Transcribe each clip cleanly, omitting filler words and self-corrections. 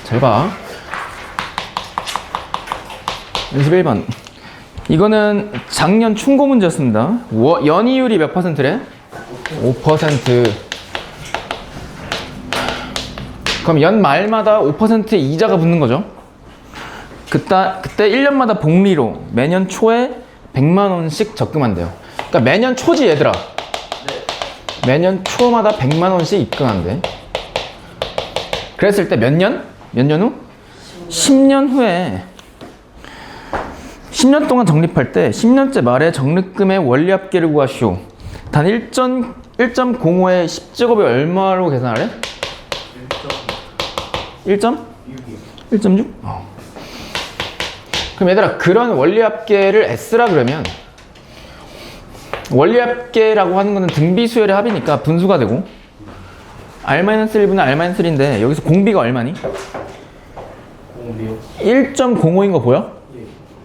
잘 봐. 연습 1번. 이거는 작년 충고 문제였습니다. 연이율이 몇 퍼센트래? 5%. 그럼 연 말마다 5%의 이자가 붙는 거죠. 그때 1년마다 복리로 매년 초에 100만 원씩 적금한대요. 그러니까 매년 초지 얘들아. 매년 초마다 100만 원씩 입금한대. 그랬을 때 몇 년? 몇 년 후? 10년 후에 10년 동안 적립할 때 10년째 말에 적립금의 원리합계를 구하시오. 단 1.05의 10제곱이 얼마로 계산하래? 1.6? 그럼 얘들아 그런 원리합계를 S라 그러면 원리합계라고 하는 거는 등비수열의 합이니까 분수가 되고 R-1분의 R-1인데 여기서 공비가 얼마니? 공비요? 1.05인 거 보여? 예.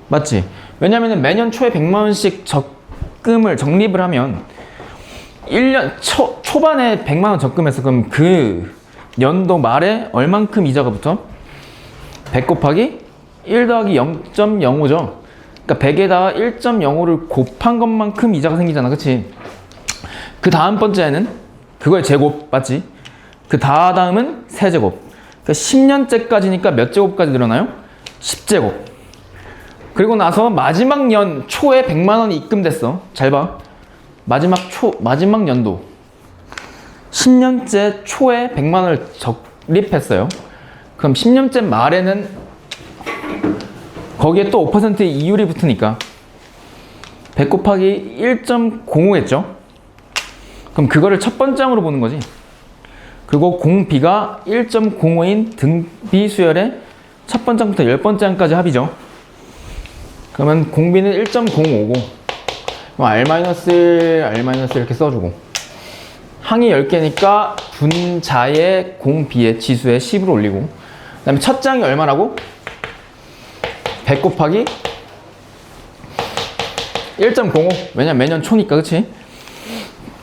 맞지? 왜냐면은 매년 초에 100만 원씩 적금을 적립을 하면 1년 초반에 100만 원 적금해서 그럼 그 연도 말에 얼만큼 이자가 붙어? 100 곱하기 1 더하기 0.05죠. 그러니까 100에다가 1.05를 곱한 것만큼 이자가 생기잖아. 그치? 그 다음 번째는 그거의 제곱 맞지? 그 다음은 세제곱. 그러니까 10년째까지니까 몇 제곱까지 늘어나요? 10제곱. 그리고 나서 마지막 년 초에 100만 원이 입금됐어. 잘 봐. 마지막 연도 10년째 초에 100만 원을 적립했어요. 그럼 10년째 말에는 거기에 또 5%의 이율이 붙으니까 100 곱하기 1.05겠죠? 그럼 그거를 첫 번째 항으로 보는 거지. 그리고 공비가 1.05인 등비수열의 첫 번째 항부터 10번째 항까지 합이죠. 그러면 공비는 1.05고 R-1 이렇게 써주고 항이 10개니까 분자의 공비의 지수에 10을 올리고 그 다음에 첫 장이 얼마라고? 100 곱하기 1.05 왜냐면 매년 초니까 그치?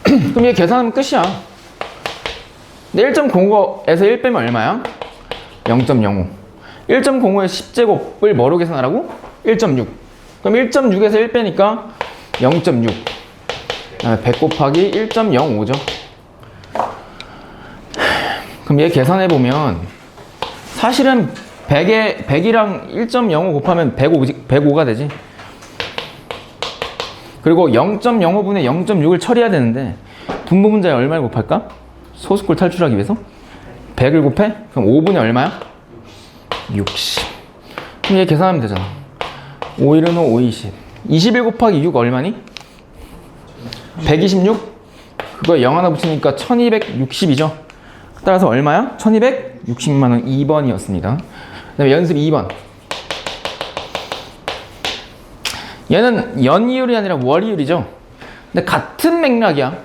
그럼 얘 계산하면 끝이야. 근데 1.05에서 1 빼면 얼마야? 0.05 1.05의 10제곱을 뭐로 계산하라고? 1.6 그럼 1.6에서 1 빼니까 0.6 100 곱하기 1.05죠. 그럼 얘 계산해보면 사실은 100이랑 1.05 곱하면 105가 되지. 그리고 0.05분의 0.6을 처리해야 되는데 분모 문자에 얼마를 곱할까? 소수꼴 탈출하기 위해서 100을 곱해? 그럼 5분의 얼마야? 60. 그럼 얘 계산하면 되잖아. 5일은 5, 20. 21 곱하기 6 얼마니? 126? 그거에 0 하나 붙이니까 1260이죠. 따라서 얼마야? 1260만원 2번이었습니다. 그 다음에 연습 2번. 얘는 연이율이 아니라 월이율이죠. 근데 같은 맥락이야.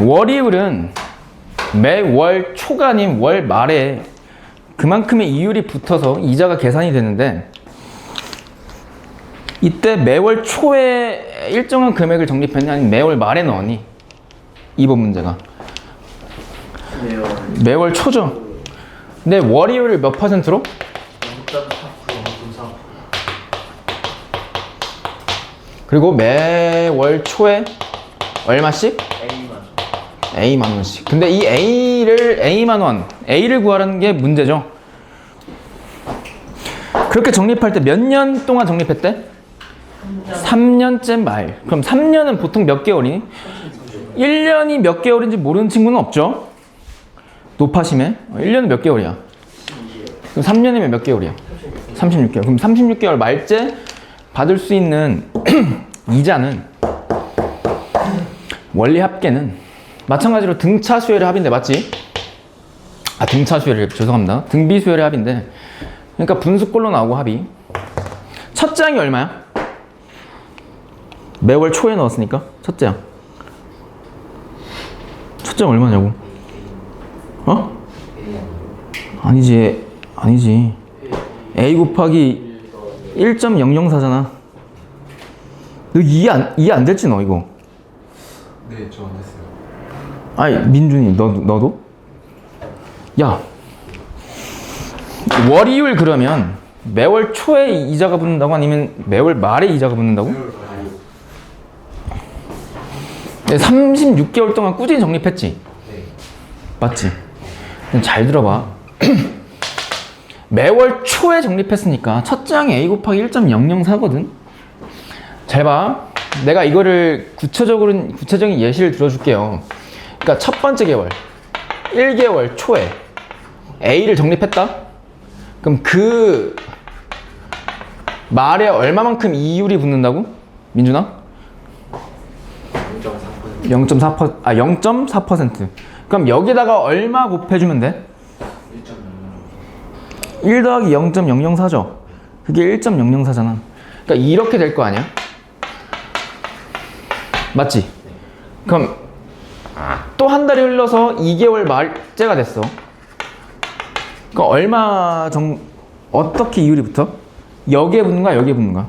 월이율은 매월 초가 아닌 월 말에 그만큼의 이율이 붙어서 이자가 계산이 되는데 이때 매월 초에 일정한 금액을 적립했냐 아니면 매월 말에 넣었니? 2번 문제가 매월 초죠. 근데 월이율을 몇 퍼센트로? 0.4%, 0.4%. 그리고 매월 초에 얼마씩? A만 원씩. 근데 이 A만 원, A를 구하라는 게 문제죠. 그렇게 적립할 때 몇 년 동안 적립했대? 3년째 말. 그럼 3년은 보통 몇 개월이니? 1년이 몇 개월인지 모르는 친구는 없죠? 높아심에 1년은 몇 개월이야? 그럼 3년이면 몇 개월이야? 36개월. 그럼 36개월 말째 받을 수 있는 이자는 원리 합계는 마찬가지로 등차 수열의 합인데 맞지? 등차 수열의 죄송합니다. 등비 수열의 합인데 그러니까 분수꼴로 나오고 합이 첫 장이 얼마야? 매월 초에 넣었으니까 첫 장. 첫 장 얼마냐고? 아니지. A 곱하기 1.004잖아. 너 이해 안 될지 너 이거. 네, 저 안 했어요. 아니 민준이 너도? 야 월이율 그러면 매월 초에 이자가 붙는다고 아니면 매월 말에 이자가 붙는다고? 36개월 동안 꾸준히 적립했지? 네. 맞지? 그럼 잘 들어봐. 매월 초에 적립했으니까 첫째 항이 A 곱하기 1.004거든? 잘 봐. 내가 이거를 구체적인 예시를 들어줄게요. 그러니까 첫 번째 개월, 1개월 초에 A를 적립했다? 그럼 그 말에 얼마만큼 이율이 붙는다고? 민준아? 0.4%. 0.4%. 그럼 여기다가 얼마 곱해주면 돼? 1 더하기 0.004죠. 그게 1.004잖아. 그러니까 이렇게 될 거 아니야? 맞지? 그럼 또 한 달이 흘러서 2개월 말째가 됐어. 그러니까 어떻게 이율이 붙어? 여기에 붙는 거야, 여기에 붙는 거야?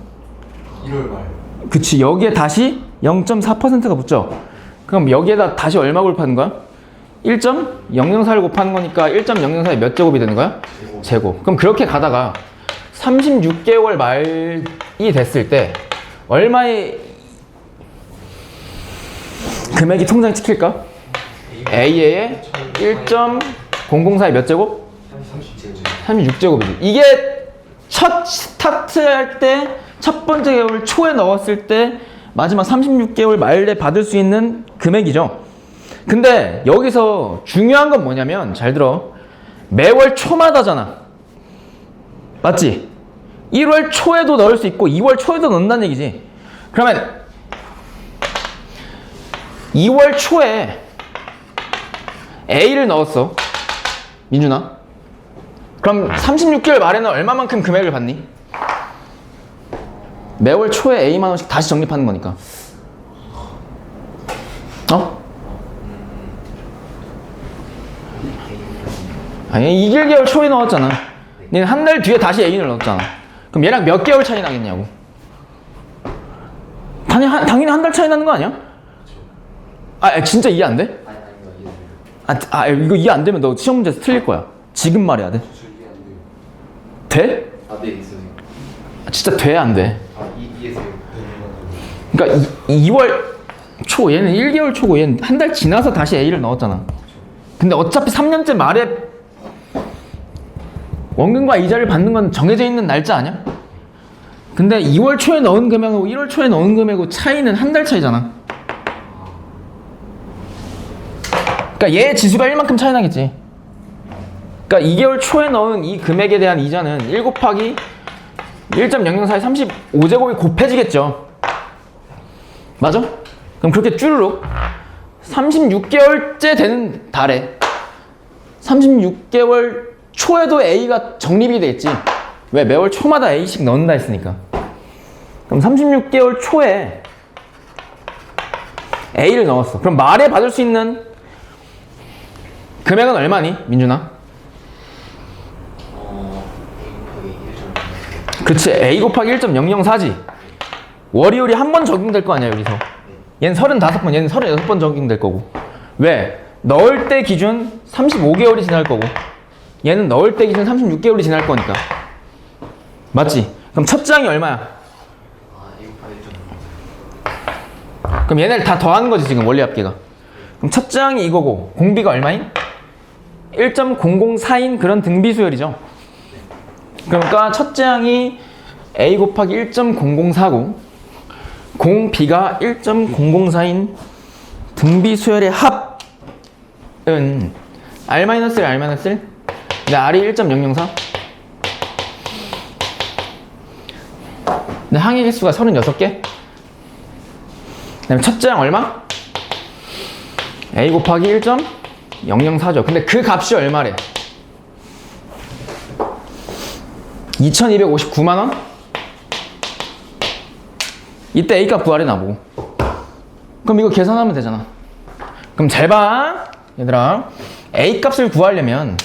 1월 말. 그치, 여기에 다시 0.4%가 붙죠? 그럼 여기에다 다시 얼마 곱하는 거야? 1.004를 곱하는 거니까 1.004에 몇 제곱이 되는 거야? 제곱. 그럼 그렇게 가다가 36개월 말이 됐을 때 얼마의 금액이 통장에 찍힐까? A에 1.004에 몇 제곱? 36제곱이지. 이게 첫 스타트 할 때 첫 번째 개월 초에 넣었을 때 마지막 36개월 말에 받을 수 있는 금액이죠. 근데 여기서 중요한 건 뭐냐면 잘 들어. 매월 초마다잖아. 맞지? 1월 초에도 넣을 수 있고 2월 초에도 넣는다는 얘기지. 그러면 2월 초에 A를 넣었어. 민준아. 그럼 36개월 말에는 얼마만큼 금액을 받니? 매월 초에 A만 원씩 다시 적립하는 거니까. 어? 아니 1개월 초에 넣었잖아. 얘는 한 달 뒤에 다시 A를 넣었잖아. 그럼 얘랑 몇 개월 차이 나겠냐고. 당연히 한 달 차이 나는 거 아니야? 진짜 이해 안 돼? 이거 이해 안 되면 너 시험 문제에서 틀릴 거야. 지금 말해야 돼. 돼? 네, 있어요. 진짜 돼, 안 돼? 이해세요. 그러니까 2월 초, 얘는 1개월 초고 얘는 한 달 지나서 다시 A를 넣었잖아. 근데 어차피 3년째 말에 원금과 이자를 받는 건 정해져 있는 날짜 아니야? 근데 2월 초에 넣은 금액하고 1월 초에 넣은 금액하고 차이는 한 달 차이잖아. 그러니까 얘 지수가 1만큼 차이 나겠지. 그러니까 2개월 초에 넣은 이 금액에 대한 이자는 1 곱하기 1.004에 35제곱이 곱해지겠죠. 맞아? 그럼 그렇게 쭈르륵 36개월째 되는 달에 36개월 초에도 A가 적립이 돼 있지. 왜? 매월 초마다 A씩 넣는다 했으니까. 그럼 36개월 초에 A를 넣었어. 그럼 말에 받을 수 있는 금액은 얼마니? 민준아? 그치, A 곱하기 1.004지. 월이율이 한 번 적용될 거 아니야, 여기서. 얘는 35번, 얘는 36번 적용될 거고. 왜? 넣을 때 기준 35개월이 지날 거고, 얘는 넣을 때 기준 36개월이 지날 거니까. 맞지? 그럼 첫 장이 얼마야? 그럼 얘네를 다 더하는 거지, 지금 원리 합계가. 그럼 첫 장이 이거고, 공비가 얼마인? 1.004인 그런 등비 수열이죠. 그러니까 첫째 항이 A 곱하기 1.004고 공B가 1.004인 등비 수열의 합은 R-1, R-1? 근데 R이 1.004? 근데 항의 개수가 36개? 그 다음에 첫째 항 얼마? A 곱하기 1.004죠. 근데 그 값이 얼마래? 2259만원? 이때 A값 구하래 나보고. 그럼 이거 계산하면 되잖아. 그럼 잘 봐 얘들아. A값을 구하려면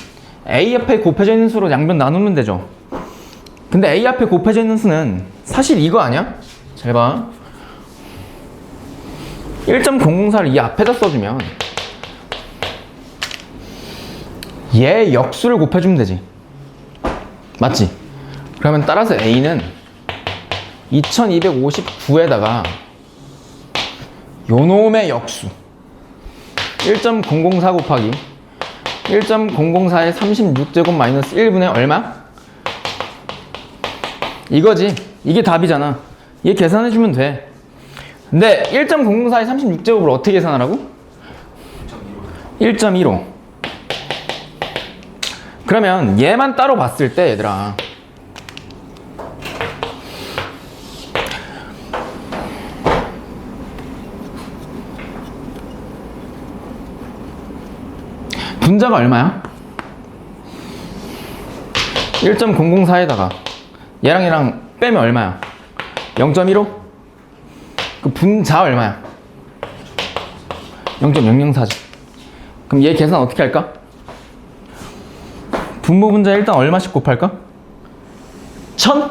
A 앞에 곱해져 있는 수로 양변 나누면 되죠. 근데 A 앞에 곱해져 있는 수는 사실 이거 아니야? 잘 봐. 1.004를 이 앞에다 써주면 얘 역수를 곱해주면 되지. 맞지? 그러면 따라서 A는 2259에다가 요놈의 역수 1.004 곱하기 1.004의 36제곱 마이너스 1분의 얼마? 이거지. 이게 답이잖아. 얘 계산해주면 돼. 근데 1.004의 36제곱을 어떻게 계산하라고? 1.15. 그러면 얘만 따로 봤을 때 얘들아 분자가 얼마야? 1.004에다가 얘랑 얘랑 빼면 얼마야? 0.15? 그 분자 얼마야? 0.004지. 그럼 얘 계산 어떻게 할까? 분모 분자 일단 얼마씩 곱할까? 1000?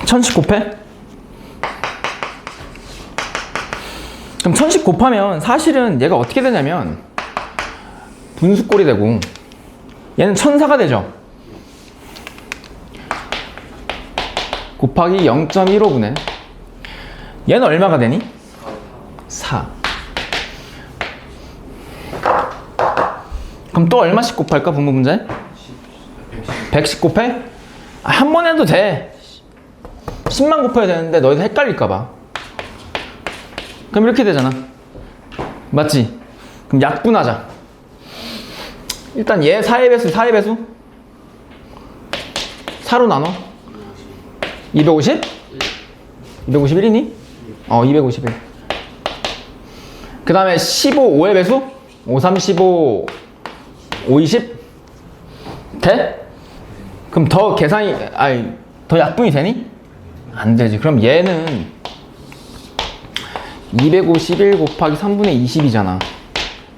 1000씩 곱해? 그럼 1000씩 곱하면 사실은 얘가 어떻게 되냐면 분수꼴이 되고 얘는 1004가 되죠. 곱하기 0.15분의 얘는 얼마가 되니? 4. 그럼 또 얼마씩 곱할까? 분모 분자에? 100씩 곱해? 한 번 해도 돼. 10만 곱해야 되는데 너희들 헷갈릴까봐. 그럼 이렇게 되잖아. 맞지? 그럼 약분하자. 일단 얘 4의 배수 4의 배수 4로 나눠 250? 251이니? 251. 그 다음에 15 5의 배수 5, 3, 15 5, 20 돼? 그럼 더 계산이 더 약분이 되니? 안 되지. 그럼 얘는 251 곱하기 3분의 20이잖아.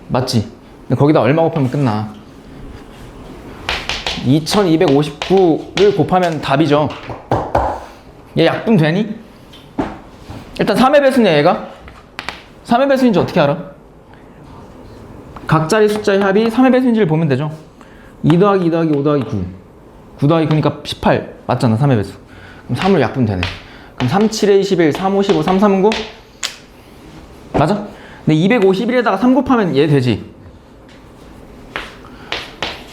맞지? 근데 거기다 얼마 곱하면 끝나? 2259를 곱하면 답이죠. 얘 약분 되니? 일단 3의 배수냐 얘가? 3의 배수인지 어떻게 알아? 각자리 숫자의 합이 3의 배수인지를 보면 되죠. 2 더하기 2 더하기 5 더하기 9 9 더하기 9니까 18 맞잖아. 3의 배수. 그럼 3으로 약분 되네. 그럼 3, 7에 21 3, 5, 15 3, 3은 9 맞아? 근데 251에다가 3 곱하면 얘 되지.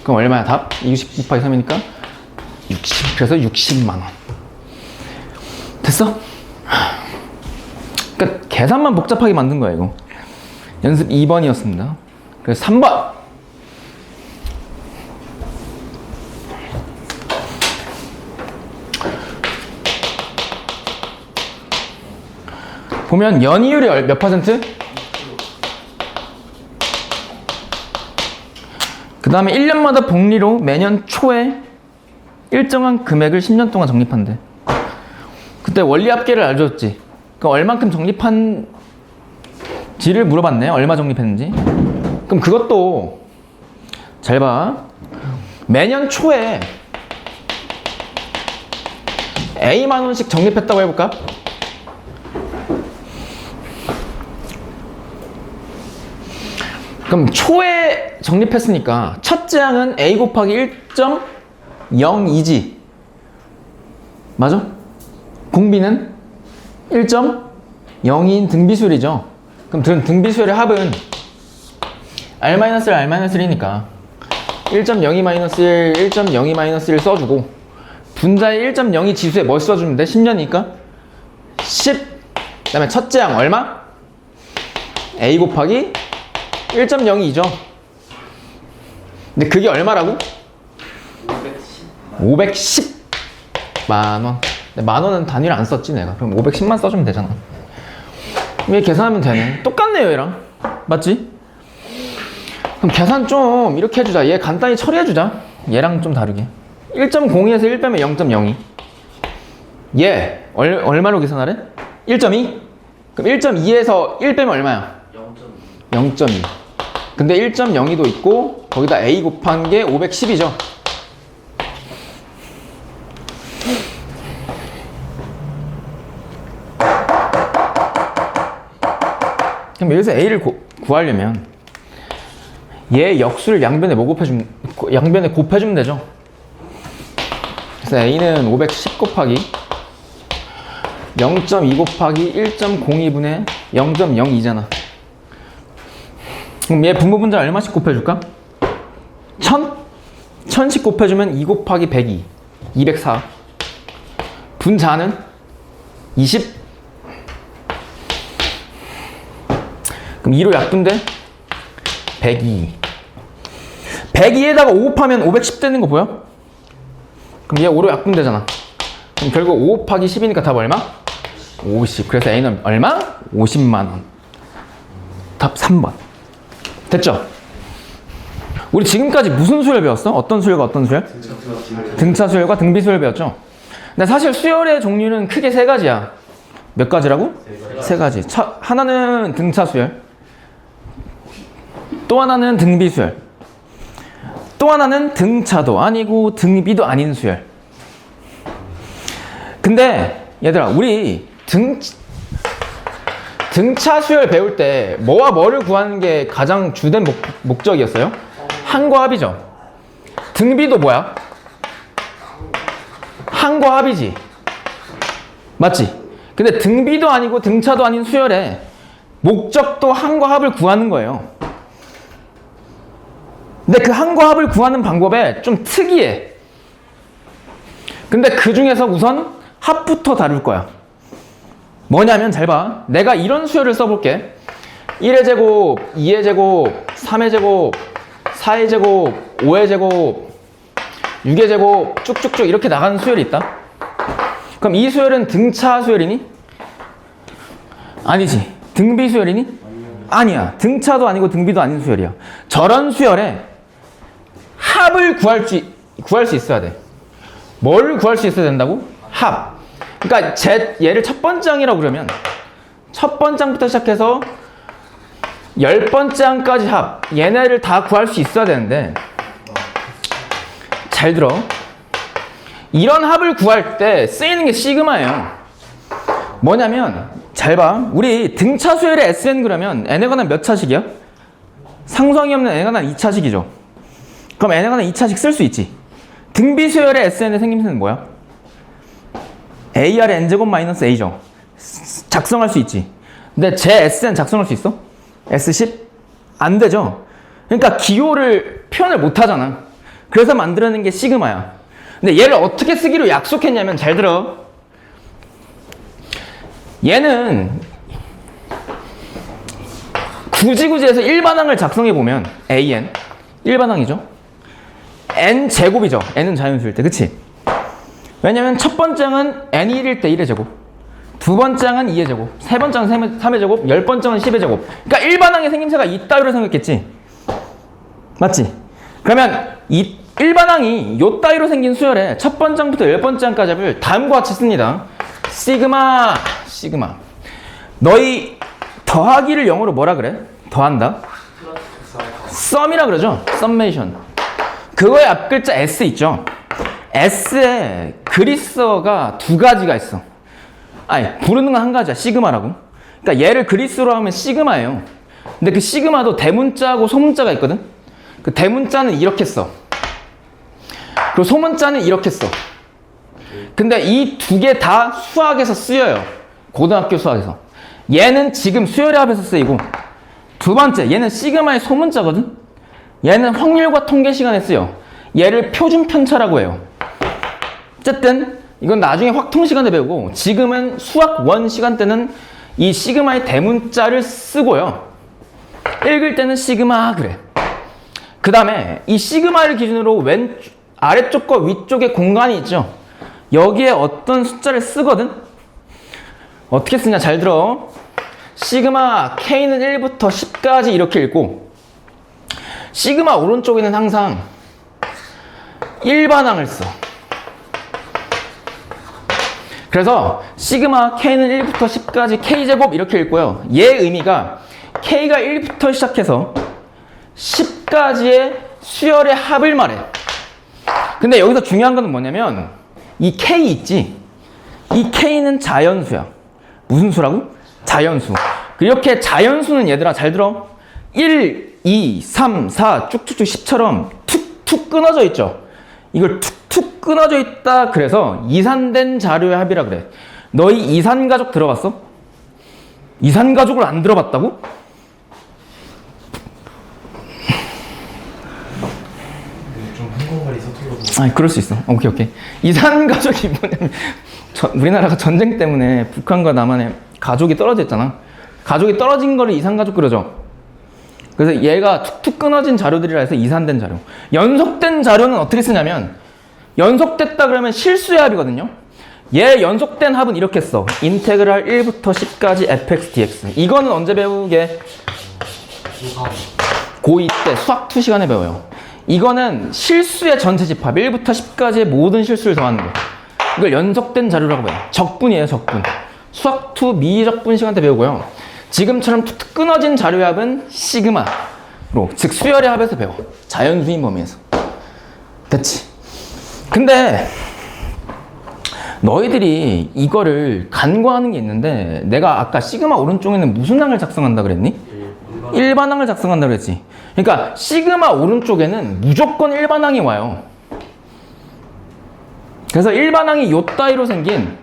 그럼 얼마야 답? 20 곱하기 3이니까 60. 그래서 60만원 됐어? 그러니까 계산만 복잡하게 만든 거야 이거. 연습 2번이었습니다 그래서 3번 보면 연이율이 몇 퍼센트? 그 다음에 1년마다 복리로 매년 초에 일정한 금액을 10년 동안 적립한대. 그때 원리합계를 알려줬지. 그럼 얼만큼 적립한지를 물어봤네. 얼마 적립했는지. 그럼 그것도 잘 봐. 매년 초에 A만 원씩 적립했다고 해볼까? 그럼 초에 적립했으니까 첫째 항은 A 곱하기 1.02지. 맞아? 공비는 1.02인 등비수열이죠. 그럼 등비수열의 합은 R-1, R-1이니까 1.02-1, 1.02-1 써주고 분자의 1.02 지수에 뭘 써주면 돼? 10년이니까 10. 그 다음에 첫째 항 얼마? A 곱하기 1.02죠. 근데 그게 얼마라고? 510만원. 근데 만원은 단위를 안 썼지 내가. 그럼 510만 써주면 되잖아. 얘 계산하면 되네. 똑같네요 얘랑. 맞지? 그럼 계산 좀 이렇게 해주자. 얘 간단히 처리해주자. 얘랑 좀 다르게. 1.02에서 1 빼면 0.02. 얘 얼마로 계산하래? 1.2? 그럼 1.2에서 1 빼면 얼마야? 0.2. 근데 1.02도 있고 거기다 A 곱한 게 510이죠. 그럼 여기서 A를 구하려면 얘 역수를 양변에 곱해주면 되죠. 그래서 A는 510 곱하기 0.2 곱하기 1.02분의 0.02잖아. 그럼 얘 분모분자 얼마씩 곱해줄까? 1000? 1000씩 곱해주면 2 곱하기 102 204. 분자는 20. 그럼 2로 약분돼? 102. 102에다가 5 곱하면 510 되는 거 보여? 그럼 얘 5로 약분되잖아. 그럼 결국 5 곱하기 10이니까 답 얼마? 50. 그래서 A는 얼마? 50만원. 답 3번. 됐죠? 우리 지금까지 무슨 수열 배웠어? 어떤 수열과 어떤 수열? 등차 수열과 등비 수열 배웠죠? 근데 사실 수열의 종류는 크게 세 가지야. 몇 가지라고? 세 가지. 하나는 등차 수열, 또 하나는 등비 수열, 또 하나는 등차도 아니고 등비도 아닌 수열. 근데 얘들아, 우리 등차 수열 배울 때 뭐와 뭐를 구하는 게 가장 주된 목적이었어요? 항과 합이죠. 등비도 뭐야? 항과 합이지. 맞지? 근데 등비도 아니고 등차도 아닌 수열에 목적도 항과 합을 구하는 거예요. 근데 그 항과 합을 구하는 방법에 좀 특이해. 근데 그 중에서 우선 합부터 다룰 거야. 뭐냐면 잘 봐. 내가 이런 수열을 써볼게. 1의 제곱, 2의 제곱, 3의 제곱, 4의 제곱, 5의 제곱, 6의 제곱 쭉쭉쭉 이렇게 나가는 수열이 있다. 그럼 이 수열은 등차 수열이니? 아니지. 등비 수열이니? 아니야. 등차도 아니고 등비도 아닌 수열이야. 저런 수열에 합을 구할 수 있어야 돼. 뭘 구할 수 있어야 된다고? 합. 그러니까 얘를 첫 번째 항이라고 그러면 첫 번째 항부터 시작해서 10번째 항까지 합. 얘네를 다 구할 수 있어야 되는데 잘 들어. 이런 합을 구할 때 쓰이는 게 시그마예요. 뭐냐면 잘 봐. 우리 등차 수열의 SN 그러면 n에 관한 몇 차식이야? 상성이 없는 n에 관한 2차식이죠. 그럼 n에 관한 2차식 쓸 수 있지. 등비 수열의 SN의 생김새는 뭐야? AR의 n제곱 마이너스 A죠. 작성할 수 있지. 근데 제 SN 작성할 수 있어? S10? 안 되죠. 그러니까 기호를 표현을 못 하잖아. 그래서 만들어낸 게 시그마야. 근데 얘를 어떻게 쓰기로 약속했냐면 잘 들어. 얘는 굳이 해서 일반항을 작성해 보면 AN 일반항이죠. N 제곱이죠. N은 자연수일 때, 그치? 왜냐면 첫 번째 항은 N이 1일 때 1의 제곱, 두 번째 항은 2의 제곱, 세 번째 항은 3의 제곱, 10번째 항은 10의 제곱. 그러니까 일반항의 생김새가 이따위로 생겼겠지? 맞지? 그러면 이 일반항이 요 따위로 생긴 수열에 첫 번째 항부터 10번째 항까지 합을 다음과 같이 씁니다. 시그마. 너희 더하기를 영어로 뭐라 그래? 더한다? 썸이라 그러죠? 썸메이션. 그거의 앞글자 S 있죠? S에 그리스어가 두 가지가 있어. 아니, 부르는 건 한 가지야. 시그마라고. 그러니까 얘를 그리스어로 하면 시그마예요. 근데 그 시그마도 대문자하고 소문자가 있거든? 그 대문자는 이렇게 써. 그리고 소문자는 이렇게 써. 근데 이 두 개 다 수학에서 쓰여요. 고등학교 수학에서. 얘는 지금 수열의 합에서 쓰이고, 두 번째, 얘는 시그마의 소문자거든? 얘는 확률과 통계 시간에 쓰여. 얘를 표준 편차라고 해요. 어쨌든 이건 나중에 확통 시간에 배우고, 지금은 수학 1 시간 때는 이 시그마의 대문자를 쓰고요. 읽을 때는 시그마 그래. 그 다음에 이 시그마를 기준으로 아래쪽과 위쪽에 공간이 있죠. 여기에 어떤 숫자를 쓰거든? 어떻게 쓰냐 잘 들어. 시그마 K는 1부터 10까지 이렇게 읽고, 시그마 오른쪽에는 항상 일반항을 써. 그래서 시그마 K는 1부터 10까지 K제곱 이렇게 읽고요. 얘의 의미가 K가 1부터 시작해서 10까지의 수열의 합을 말해. 근데 여기서 중요한 건 뭐냐면 이 K 있지? 이 K는 자연수야. 무슨 수라고? 자연수. 이렇게 자연수는 얘들아 잘 들어. 1, 2, 3, 4 쭉쭉쭉 10처럼 툭툭 끊어져 있죠. 이걸 툭툭 툭 끊어져 있다. 그래서 이산된 자료의 합이라 그래. 너희 이산가족 들어봤어? 이산가족을 안 들어봤다고? 좀 한국말이 서툴러서. 아, 그럴 수 있어. 오케이. 이산가족이 뭐냐면 우리나라가 전쟁 때문에 북한과 남한의 가족이 떨어져 있잖아. 가족이 떨어진 거를 이산가족 그러죠. 그래서 얘가 툭툭 끊어진 자료들이라 해서 이산된 자료. 연속된 자료는 어떻게 쓰냐면 연속됐다 그러면 실수의 합이거든요. 얘 연속된 합은 이렇게 써. 인테그랄 1부터 10까지 fx dx. 이거는 언제 배우게? 고2 때 수학 2시간에 배워요. 이거는 실수의 전체 집합 1부터 10까지의 모든 실수를 더하는 거. 이걸 연속된 자료라고 해요. 적분이에요, 적분. 수학 2 미적분 시간 때 배우고요. 지금처럼 툭툭 끊어진 자료의 합은 시그마로, 즉 수열의 합에서 배워. 자연수인 범위에서. 됐지? 근데 너희들이 이거를 간과하는 게 있는데 내가 아까 시그마 오른쪽에는 무슨 항을 작성한다 그랬니? 일반항을 작성한다 그랬지. 그러니까 시그마 오른쪽에는 무조건 일반항이 와요. 그래서 일반항이 요 따위로 생긴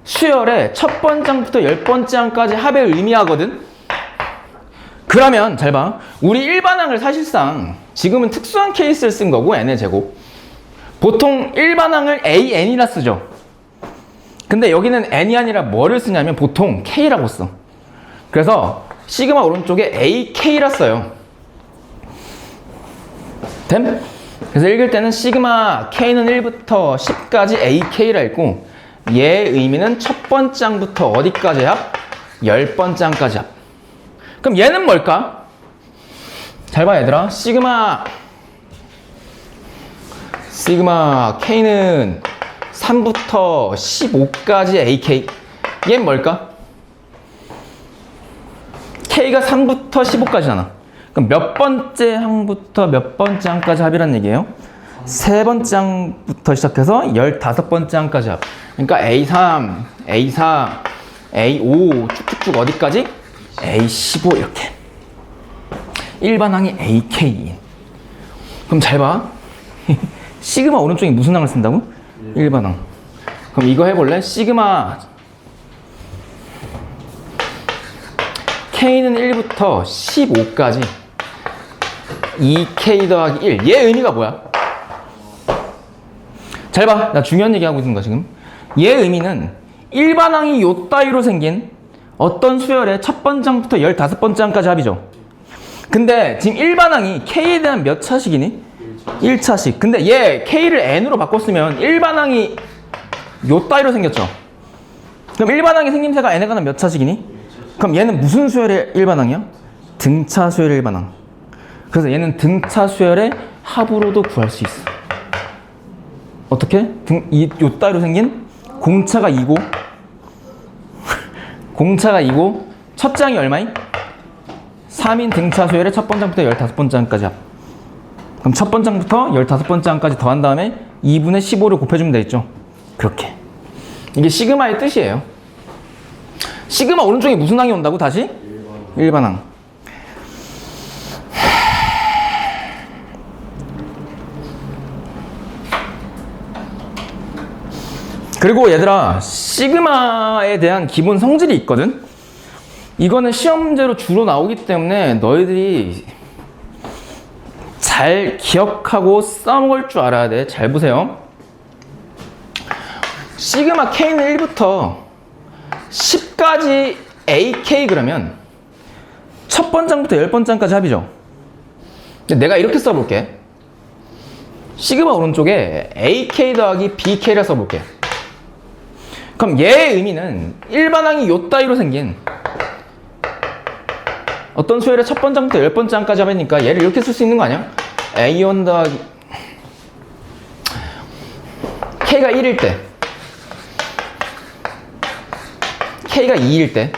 수열의 첫 번째 항부터 10번째 항까지 합을 의미하거든. 그러면 잘 봐. 우리 일반항을 사실상 지금은 특수한 케이스를 쓴 거고 n의 제곱. 보통 일반항을 an이라 쓰죠. 근데 여기는 n이 아니라 뭐를 쓰냐면 보통 k라고 써. 그래서 시그마 오른쪽에 ak라 써요. 됨? 그래서 읽을 때는 시그마 k는 1부터 10까지 ak라 읽고 얘의 의미는 첫 번째 항부터 어디까지 합? 10번째 항까지 합. 그럼 얘는 뭘까? 잘 봐 얘들아. 시그마 k는 3부터 15까지 ak. 얘는 뭘까? k가 3부터 15까지잖아. 그럼 몇 번째 항부터 몇 번째 항까지 합이란 얘기예요? 세 번째 항부터 시작해서 15번째 항까지 합. 그러니까 A3, A4, A5 쭉쭉쭉 어디까지? A15 이렇게. 일반항이 AK. 그럼 잘 봐. 시그마 오른쪽에 무슨 항을 쓴다고? 일반항. 그럼 이거 해볼래? 시그마 K는 1부터 15까지 2K 더하기 1. 얘 의미가 뭐야? 잘 봐. 나 중요한 얘기하고 있는 거야 지금. 얘 의미는 일반항이 요 따위로 생긴 어떤 수열의 첫 번째 항부터 15번째 항까지 합이죠. 근데 지금 일반항이 K에 대한 몇 차식이니? 1차식. 근데 얘 K를 N으로 바꿨으면 일반항이 요 따위로 생겼죠. 그럼 일반항의 생김새가 N에 관한 몇 차식이니? 그럼 얘는 무슨 수열의 일반항이야? 등차 수열의 일반항. 그래서 얘는 등차 수열의 합으로도 구할 수 있어. 어떻게? 요 따위로 생긴 공차가 2고 공차가 2고 첫째 항이 얼마니? 3인 등차 수열의 첫 번째 항부터 15번째 항까지 합. 그럼 첫 번째 항부터 15번째 항까지 더한 다음에 2분의 15를 곱해주면 되겠죠. 그렇게. 이게 시그마의 뜻이에요. 시그마 오른쪽에 무슨 항이 온다고 다시? 일반항. 그리고 얘들아, 시그마에 대한 기본 성질이 있거든? 이거는 시험 문제로 주로 나오기 때문에 너희들이 잘 기억하고 써먹을 줄 알아야 돼. 잘 보세요. 시그마 K는 1부터 10까지 AK 그러면 첫 번째부터 10번째까지 합이죠. 근데 내가 이렇게 써볼게. 시그마 오른쪽에 AK 더하기 BK라 써볼게. 그럼 얘의 의미는 일반항이 요 따위로 생긴 어떤 수열의 첫 번째부터 10번째 항까지 합이니까 얘를 이렇게 쓸 수 있는 거 아니야? A1 더하기 K가 1일 때 K가 2일 때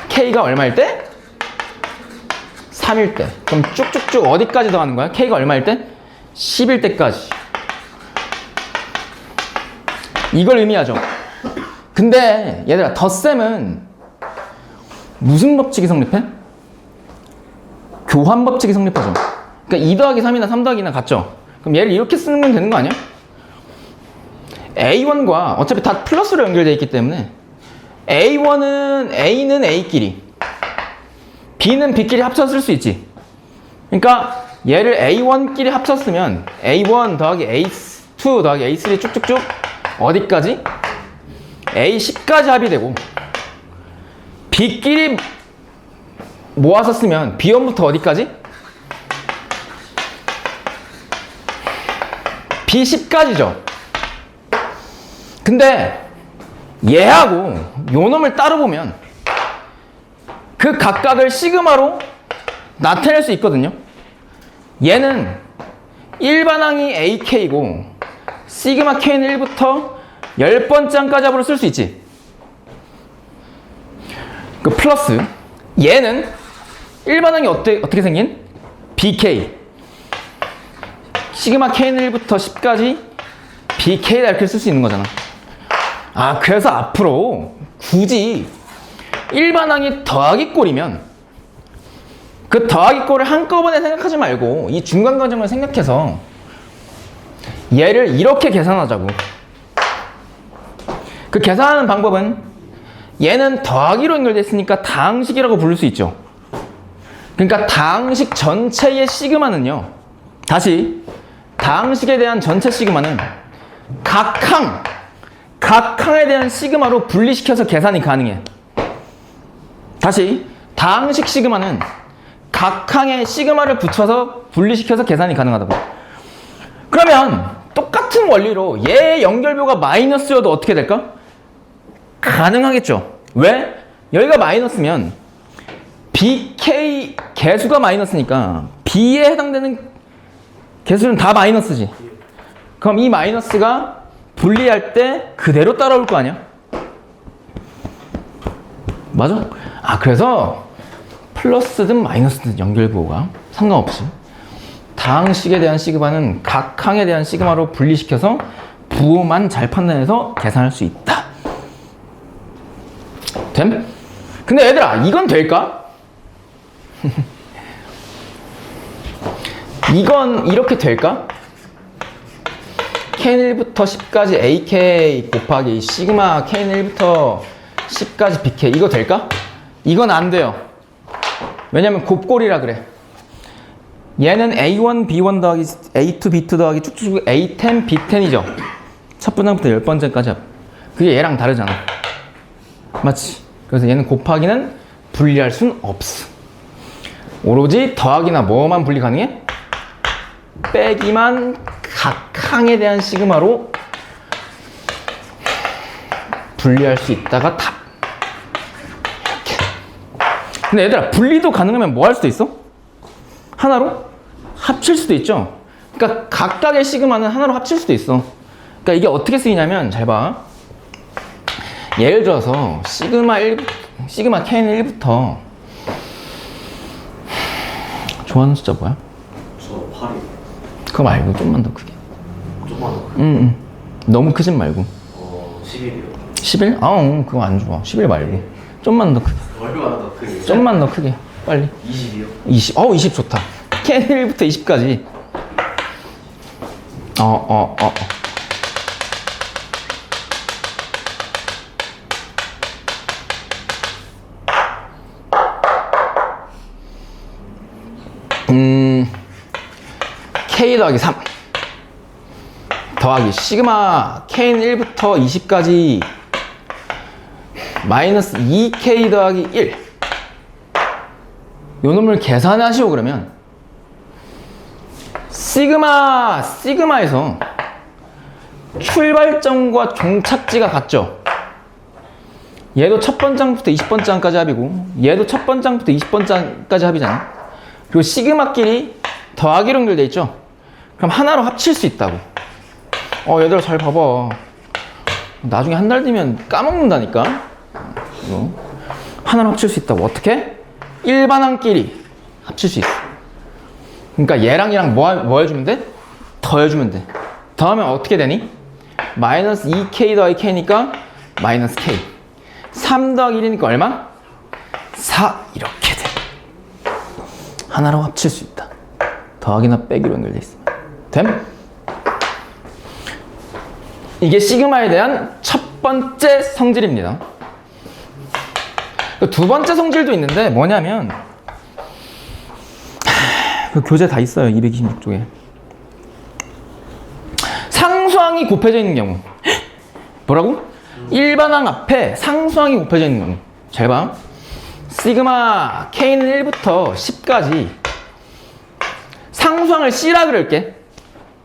K가 얼마일 때? 3일 때. 그럼 쭉쭉쭉 어디까지 더하는 거야? K가 얼마일 때? 10일 때까지. 이걸 의미하죠. 근데 얘들아, 덧셈은 무슨 법칙이 성립해? 교환 법칙이 성립하죠. 그러니까 2 더하기 3이나 3 더하기 2나 같죠? 그럼 얘를 이렇게 쓰는 건 되는 거 아니야? A1과 어차피 다 플러스로 연결되어 있기 때문에 A는 A끼리, B는 B끼리 합쳐서 쓸 수 있지. 그러니까 얘를 A1끼리 합쳤으면 A1 더하기 A2 더하기 A3 쭉쭉쭉 어디까지? A10까지 합의되고, B끼리 모아서 쓰면 B1부터 어디까지? B10까지죠. 근데 얘하고 요 놈을 따로 보면 그 각각을 시그마로 나타낼 수 있거든요. 얘는 일반항이 AK고 시그마 K는 1부터 10번째 항까지 합으로 쓸 수 있지. 그 플러스 얘는 일반항이 어떻게 생긴? BK 시그마 K는 1부터 10까지 BK다 이렇게 쓸 수 있는 거잖아. 아, 그래서 앞으로 굳이 일반항이 더하기 꼴이면 그 더하기 꼴을 한꺼번에 생각하지 말고 이 중간 과정을 생각해서 얘를 이렇게 계산하자고. 그 계산하는 방법은 얘는 더하기로 연결되어 있으니까 다항식이라고 부를 수 있죠. 그러니까 다항식 전체의 시그마는요, 다시 다항식에 대한 전체 시그마는 각 항에 대한 시그마로 분리시켜서 계산이 가능해. 다시 다항식 시그마는 각 항에 시그마를 붙여서 분리시켜서 계산이 가능하다고. 그러면 똑같은 원리로 얘의 연결부가 마이너스여도 어떻게 될까? 가능하겠죠. 왜? 여기가 마이너스면 BK 개수가 마이너스니까 B에 해당되는 개수는 다 마이너스지. 그럼 이 마이너스가 분리할 때 그대로 따라올 거 아니야? 맞아? 아, 그래서 플러스든 마이너스든 연결부호가 상관없이 다항식에 대한 시그마는 각 항에 대한 시그마로 분리시켜서 부호만 잘 판단해서 계산할 수 있다. 됨? 근데 얘들아, 이건 될까? 이건 이렇게 될까? K1부터 10까지 AK 곱하기 시그마 K1부터 10까지 BK, 이거 될까? 이건 안 돼요. 왜냐면 곱꼴이라 그래. 얘는 A1, B1 더하기 A2, B2 더하기 쭉쭉 A10, B10이죠. 첫 분항부터 10번째까지. 그게 얘랑 다르잖아. 맞지? 그래서 얘는 곱하기는 분리할 순 없어. 오로지 더하기나 뭐만 분리 가능해? 빼기만 각 항에 대한 시그마로 분리할 수 있다가 답. 이렇게. 근데 얘들아, 분리도 가능하면 뭐 할 수도 있어? 하나로 합칠 수도 있죠. 그러니까 각각의 시그마는 하나로 합칠 수도 있어. 그러니까 이게 어떻게 쓰이냐면, 잘 봐. 예를 들어서 시그마 K는 1부터 좋아하는 숫자 뭐야? 저 8이. 그거 말고 좀만 더 크게. 좀만 더 크게. 너무 크진 말고. 11이요. 11? 그거 안 좋아. 11 말고. 좀만 더 크게. 얼마나 더 크게? 좀만 더 크게. 빨리. 20이요. 20. 20 좋다. K는 1부터 20까지. K 더하기 3 더하기 시그마 K는 1부터 20까지 마이너스 2K 더하기 1 요 놈을 계산하시오. 그러면 시그마에서 출발점과 종착지가 같죠. 얘도 첫 번장부터 20번째 항까지 합이고 얘도 첫 번장부터 20번째 항까지 합이잖아. 그리고 시그마끼리 더하기로 연결돼 있죠. 그럼 하나로 합칠 수 있다고. 얘들아 잘 봐봐. 나중에 한 달 뒤면 까먹는다니까. 이거. 하나로 합칠 수 있다고. 어떻게? 일반항끼리 합칠 수 있어. 그러니까 얘랑 얘랑 뭐 해주면 돼? 더해주면 돼. 더하면 어떻게 되니? 마이너스 2K 더하기 K니까 마이너스 K. 3 더하기 1이니까 얼마? 4. 이렇게 돼. 하나로 합칠 수 있다. 더하기나 빼기로 연결돼 있어. 됨? 이게 시그마에 대한 첫 번째 성질입니다. 두 번째 성질도 있는데 뭐냐면 그 교재 다 있어요. 226쪽에. 상수항이 곱해져 있는 경우. 뭐라고? 일반항 앞에 상수항이 곱해져 있는 경우. 잘 봐. 시그마 K는 1부터 10까지 상수항을 C라 그럴게.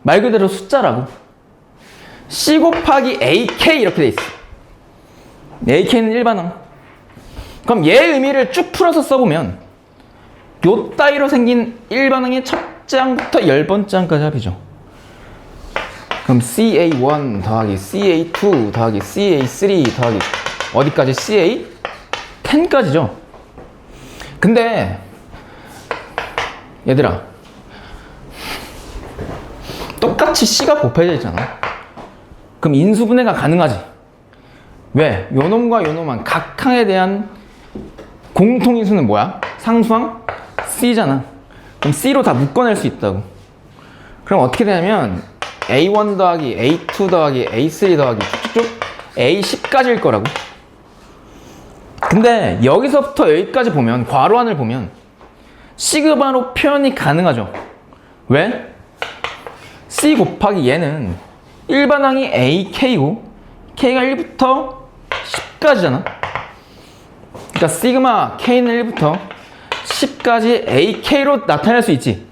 말 그대로 숫자라고. C 곱하기 AK 이렇게 돼 있어. AK는 일반항. 그럼 얘 의미를 쭉 풀어서 써보면 요 따위로 생긴 일반항의 첫째 항부터 10번째 항까지 합이죠. 그럼 CA1 더하기 CA2 더하기 CA3 더하기 어디까지? CA10까지죠. 근데 얘들아 똑같이 C가 곱해져 있잖아. 그럼 인수분해가 가능하지. 왜? 요놈과 요놈한 각 항에 대한 공통인수는 뭐야? 상수항? C잖아. 그럼 C로 다 묶어낼 수 있다고. 그럼 어떻게 되냐면 A1 더하기 A2 더하기 A3 더하기 쭉쭉쭉 A10까지일 거라고. 근데 여기서부터 여기까지 보면 괄호안을 보면 시그마로 표현이 가능하죠. 왜? C 곱하기 얘는 일반항이 AK고 K가 1부터 10까지잖아. 그러니까 시그마 K는 1부터 10까지 AK로 나타낼 수 있지.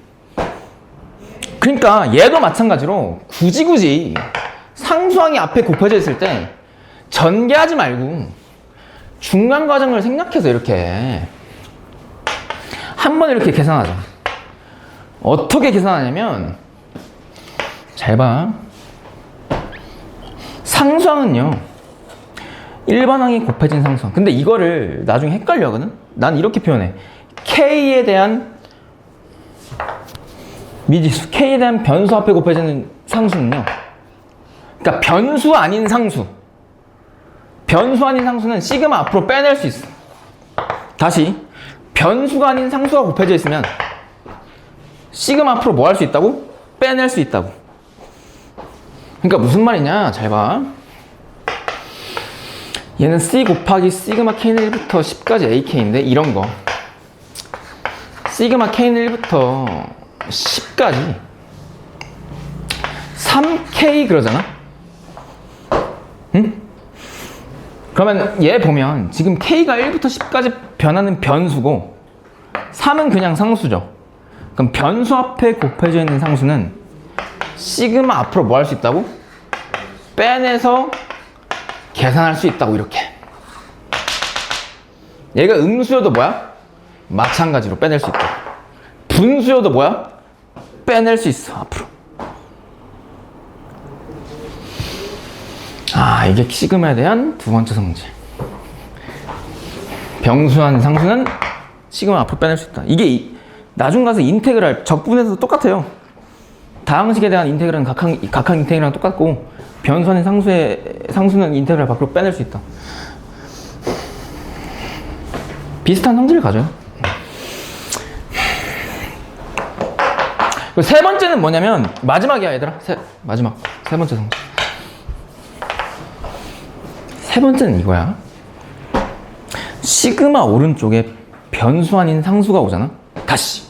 그러니까 얘도 마찬가지로 굳이 상수항이 앞에 곱해져 있을 때 전개하지 말고 중간 과정을 생략해서 이렇게 한번 이렇게 계산하자. 어떻게 계산하냐면 잘 봐. 상수항은요 일반항이 곱해진 상수항. 근데 이거를 나중에 헷갈려 하거든. 난 이렇게 표현해. K에 대한 미지수, K에 대한 변수 앞에 곱해지는 상수는요, 그러니까 변수 아닌 상수. 변수 아닌 상수는 시그마 앞으로 빼낼 수 있어. 다시 변수가 아닌 상수가 곱해져 있으면 시그마 앞으로 뭐 할 수 있다고? 빼낼 수 있다고. 그러니까 무슨 말이냐? 잘 봐. 얘는 C 곱하기 시그마 K는 1부터 10까지 AK인데 이런 거 시그마 K는 1부터 10까지 3K 그러잖아? 응? 그러면 얘 보면 지금 K가 1부터 10까지 변하는 변수고 3은 그냥 상수죠. 그럼 변수 앞에 곱해져 있는 상수는 시그마 앞으로 뭐 할 수 있다고? 빼내서 계산할 수 있다고. 이렇게. 얘가 음수여도 뭐야? 마찬가지로 빼낼 수 있다. 분수여도 뭐야? 빼낼 수 있어 앞으로. 아, 이게 시그마에 대한 두 번째 성질. 병수한 상수는 시그마 앞으로 빼낼 수 있다. 이게 나중 가서 인테그랄 적분에서도 똑같아요. 다항식에 대한 인테그랄은 각항 인테그랄이랑 똑같고 변수 아닌 상수는 인테그랄 밖으로 빼낼 수 있다. 비슷한 성질을 가져요. 그리고 세 번째는 뭐냐면 마지막이야 얘들아. 마지막 세 번째 성질. 세 번째는 이거야. 시그마 오른쪽에 변수 아닌 상수가 오잖아. 다시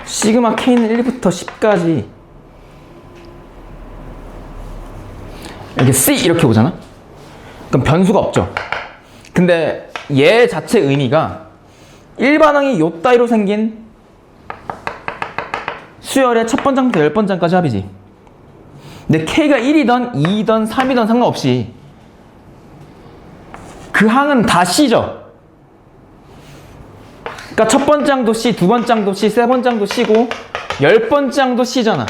시그마 K는 1부터 10까지 이렇게 C 이렇게 오잖아. 그럼 변수가 없죠. 근데 얘 자체 의미가 일반항이 요 따위로 생긴 수열의 첫 번째부터 10번째까지 합이지. 근데 K가 1이던 2이던 3이던 상관없이 그 항은 다 C죠. 그러니까 첫 번째 항도 C, 두 번째 항도 C, 세 번째 항도 C고 10번째 항도 C잖아.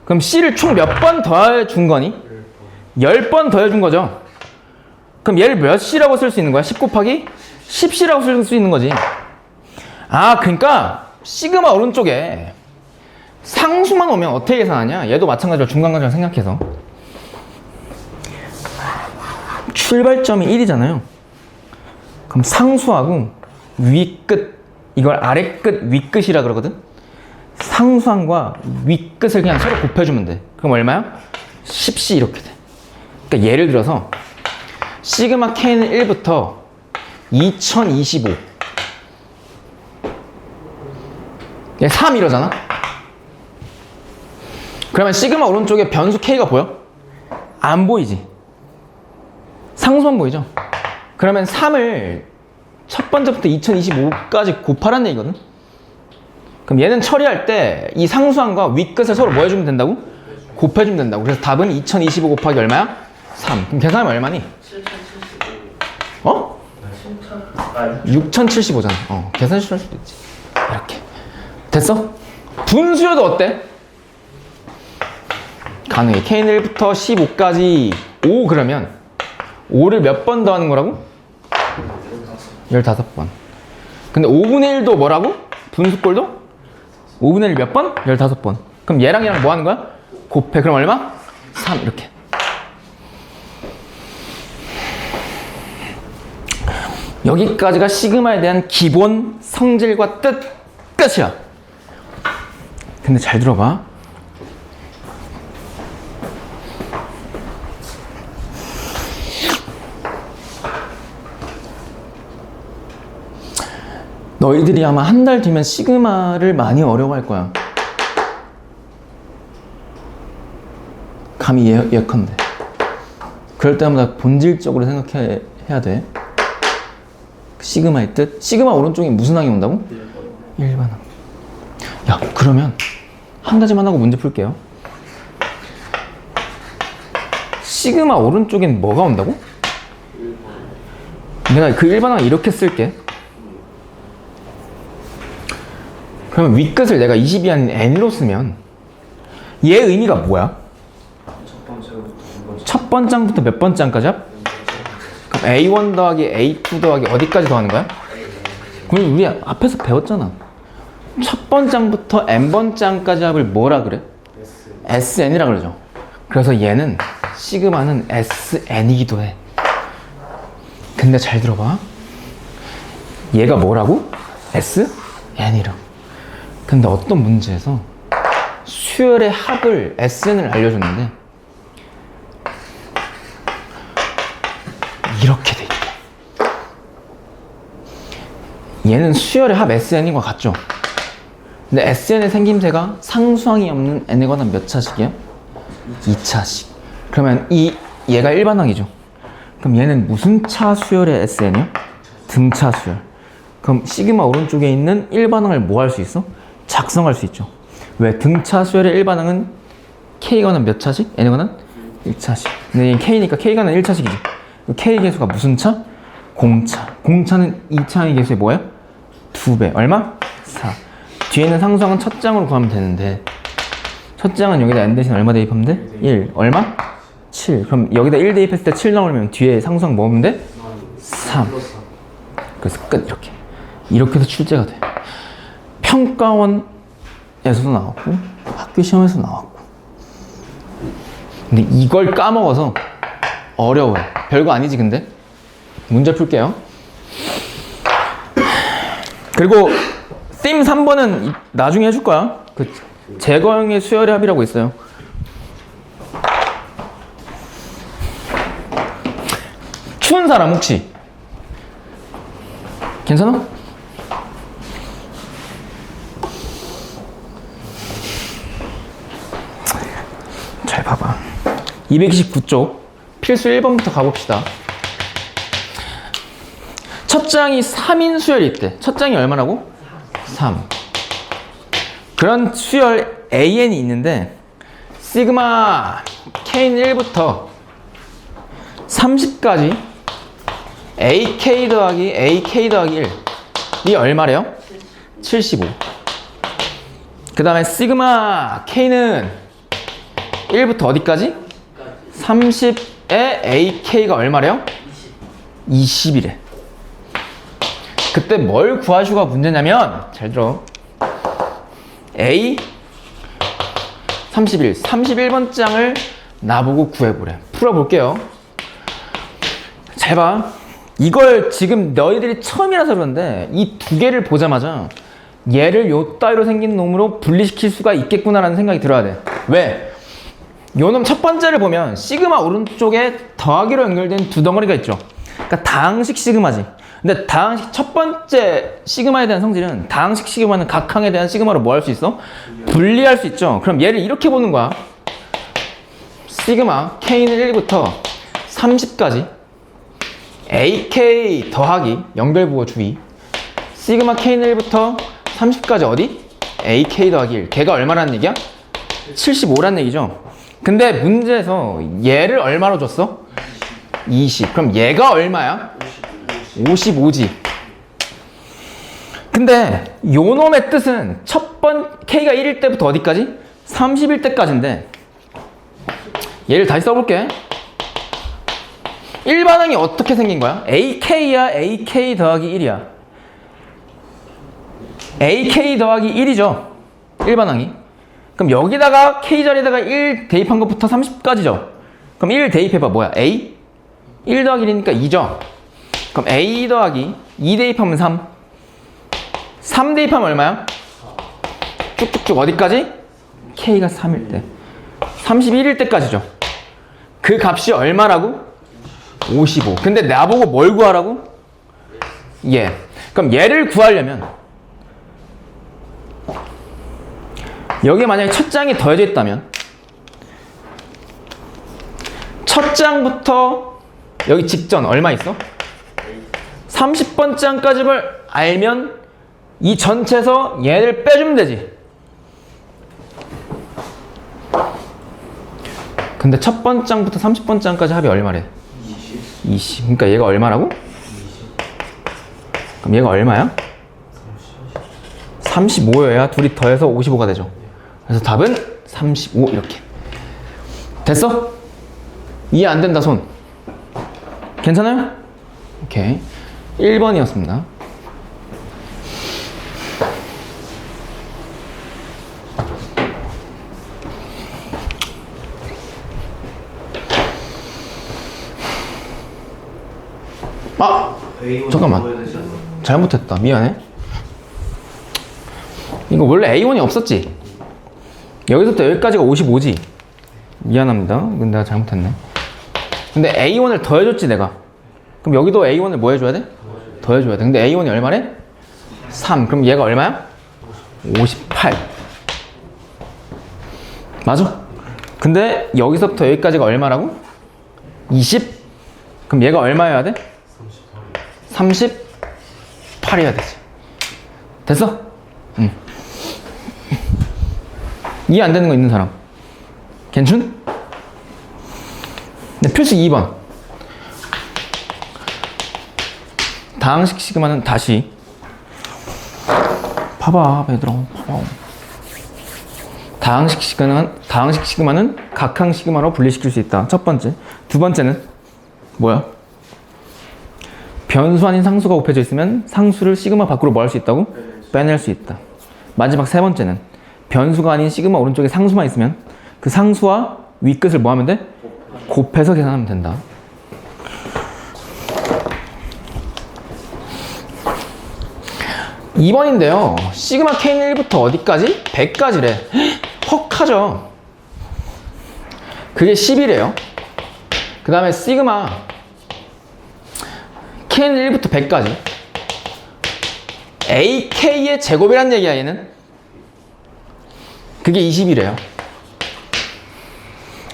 그럼 C를 총 몇 번 더해준 거니? 10번 더해준 거죠. 그럼 얘를 몇 C라고 쓸 수 있는 거야? 10 곱하기 10C라고 쓸 수 있는 거지. 아, 그러니까 시그마 오른쪽에 상수만 오면 어떻게 계산하냐? 얘도 마찬가지로 중간 과정을 생각해서 출발점이 1이잖아요. 그럼 상수하고 위 끝, 이걸 아래 끝, 위 끝이라 그러거든. 상수항과 윗끝을 그냥 서로 곱해주면 돼. 그럼 얼마야? 10C 이렇게 돼. 그러니까 예를 들어서 시그마 K는 1부터 2025 3 이러잖아? 그러면 시그마 오른쪽에 변수 K가 보여? 안 보이지? 상수만 보이죠? 그러면 3을 첫 번째부터 2025까지 곱하라는 얘기거든? 그럼 얘는 처리할 때 이 상수항과 윗끝을 서로 뭐 해주면 된다고? 곱해주면 된다고. 그래서 답은 2025 곱하기 얼마야? 3. 그럼 계산하면 얼마니? 7075. 어? 6075잖아. 계산 실수할 수도 있지. 이렇게. 됐어? 분수여도 어때? 가능해. K는 1부터 15까지 5 그러면 5를 몇 번 더하는 거라고? 15번. 근데 5분의 1도 뭐라고? 분수꼴도? 5분의 1 몇 번? 15번. 그럼 얘랑 얘랑 뭐 하는 거야? 곱해. 그럼 얼마? 3 이렇게. 여기까지가 시그마에 대한 기본 성질과 뜻 끝이야. 근데 잘 들어봐. 너희들이 아마 한 달 뒤면 시그마를 많이 어려워할 거야. 감히 예컨대. 그럴 때마다 본질적으로 생각해야 돼. 시그마의 뜻? 시그마 오른쪽에 무슨 항이 온다고? 1반항. 야, 그러면 한 가지만 하고 문제 풀게요. 시그마 오른쪽엔 뭐가 온다고? 내가 그 1반항을 이렇게 쓸게. 그러면 윗끝을 내가 20이 아닌 n으로 쓰면 얘 의미가 뭐야? 첫 번째부터 몇 번째까지야? 그럼 A1 더하기 A2 더하기 어디까지 더하는 거야? 그럼 우리 앞에서 배웠잖아. 첫 번째부터 n번째까지 합을 뭐라 그래? SN이라 그러죠. 그래서 얘는 시그마는 SN이기도 해. 근데 잘 들어봐. 얘가 뭐라고? SN이라고. 근데 어떤 문제에서 수열의 합을 SN을 알려줬는데 이렇게 돼 있대. 얘는 수열의 합 SN인 것 같죠? 근데 SN의 생김새가 상수항이 없는 n에 관한 몇 차식이야? 2차식. 그러면 얘가 일반항이죠. 그럼 얘는 무슨 차 수열의 SN이야? 등차 수열. 그럼 시그마 오른쪽에 있는 일반항을 뭐 할 수 있어? 작성할 수 있죠. 왜? 등차 수열의 일반항은 K가 관한 몇 차식? N에 관한 1차식. 근데 얘는 K니까 K가 관한 1차식이지. K 계수가 무슨 차? 공차. 공차는 2차의 계수의 뭐야? 2배. 얼마? 4. 뒤에 있는 상수항은 첫 장으로 구하면 되는데 첫 장은 여기다 n 대신 얼마 대입하면 돼? 1. 얼마? 7. 그럼 여기다 1 대입했을 때 7 나오면 뒤에 상수항 뭐 하면 돼? 3. 그래서 끝. 이렇게 해서 출제가 돼. 평가원에서도 나왔고 학교 시험에서 나왔고. 근데 이걸 까먹어서 어려워요. 별거 아니지 근데? 문제 풀게요. 그리고 theme 3번은 나중에 해줄 거야. 그 제거형의 수열의 합이라고 있어요. 추운 사람 혹시? 괜찮아? 잘 봐봐. 229쪽 필수 1번부터 가봅시다. 첫 장이 3인 수열이 있대. 첫 장이 얼마라고? 3. 그런 수열 AN이 있는데 시그마 K는 1부터 30까지 AK 더하기 AK 더하기 1이 얼마래요? 75. 그 다음에 시그마 K는 1부터 어디까지? 30에 AK가 얼마래요? 20이래. 그때 뭘 구하시고가 문제냐면 잘 들어. A 31번 장을 나보고 구해보래. 풀어볼게요. 잘 봐. 이걸 지금 너희들이 처음이라서 그런데 이 두 개를 보자마자 얘를 요 따위로 생긴 놈으로 분리시킬 수가 있겠구나라는 생각이 들어야 돼. 왜? 요 놈 첫 번째를 보면 시그마 오른쪽에 더하기로 연결된 두 덩어리가 있죠. 그러니까 다항식 시그마지. 근데 다항식 첫 번째 시그마에 대한 성질은 다항식 시그마는 각 항에 대한 시그마로 뭐 할 수 있어? 분리할 수 있죠. 그럼 얘를 이렇게 보는 거야. 시그마 K는 1부터 30까지 AK 더하기 연결부호 주의 시그마 K는 1부터 30까지 어디? AK 더하기 1. 걔가 얼마라는 얘기야? 75라는 얘기죠. 근데 문제에서 얘를 얼마로 줬어? 20. 그럼 얘가 얼마야? 55지. 근데 요 놈의 뜻은 K가 1일 때부터 어디까지? 30일 때까지인데 얘를 다시 써볼게. 일반항이 어떻게 생긴 거야? AK야, AK 더하기 1이야. AK 더하기 1이죠. 일반항이. 그럼 여기다가 K 자리에다가 1 대입한 것부터 30까지죠. 그럼 1 대입해봐. 뭐야? A? 1 더하기 1이니까 2죠. 그럼 A 더하기 2 대입하면 3. 3 대입하면 얼마야? 쭉쭉쭉 어디까지? K가 3일 때. 31일 때까지죠. 그 값이 얼마라고? 55. 근데 나보고 뭘 구하라고? 얘. 그럼 얘를 구하려면 여기 만약에 첫 장이 더해져 있다면 첫 장부터 여기 직전 얼마 있어? 30번 장까지를 알면 이 전체에서 얘를 빼주면 되지. 근데 첫 번 장부터 30번 장까지 합이 얼마래? 20. 그러니까 얘가 얼마라고? 20. 그럼 얘가 얼마야? 35여야 둘이 더해서 55가 되죠. 그래서 답은 35 이렇게. 됐어? 이해 안 된다 손. 괜찮아요? 오케이. 1번이었습니다. 아! 잠깐만. 잘못했다. 미안해. 이거 원래 A1이 없었지? 여기서부터 여기까지가 55지? 미안합니다. 이건 내가 잘못했네. 근데 A1을 더해줬지 내가. 그럼 여기도 A1을 뭐 해줘야 돼? 더해줘야 돼. 근데 A1이 얼마래? 3. 그럼 얘가 얼마야? 58. 맞아? 근데 여기서부터 여기까지가 얼마라고? 20? 그럼 얘가 얼마여야 돼? 38이어야 되지. 됐어? 응. 이해 안 되는 거 있는 사람? 괜춘? 네, 필수 2번. 다항식 시그마는 다시 봐봐 얘들아 봐봐. 다항식 시그마는 각항 시그마로 분리시킬 수 있다. 첫 번째. 두 번째는 뭐야? 변수 아닌 상수가 곱해져 있으면 상수를 시그마 밖으로 뭐 할 수 있다고? 빼낼 수 있다. 마지막 세 번째는 변수가 아닌 시그마 오른쪽에 상수만 있으면 그 상수와 윗끝을 뭐 하면 돼? 곱해서 계산하면 된다. (2번인데요) 시그마 K는 1부터 어디까지? 100까지래. 헉하죠. 그게 10이래요. 그 다음에 시그마 K는 1부터 100까지 AK의 제곱이란 얘기야 얘는. 그게 20이래요.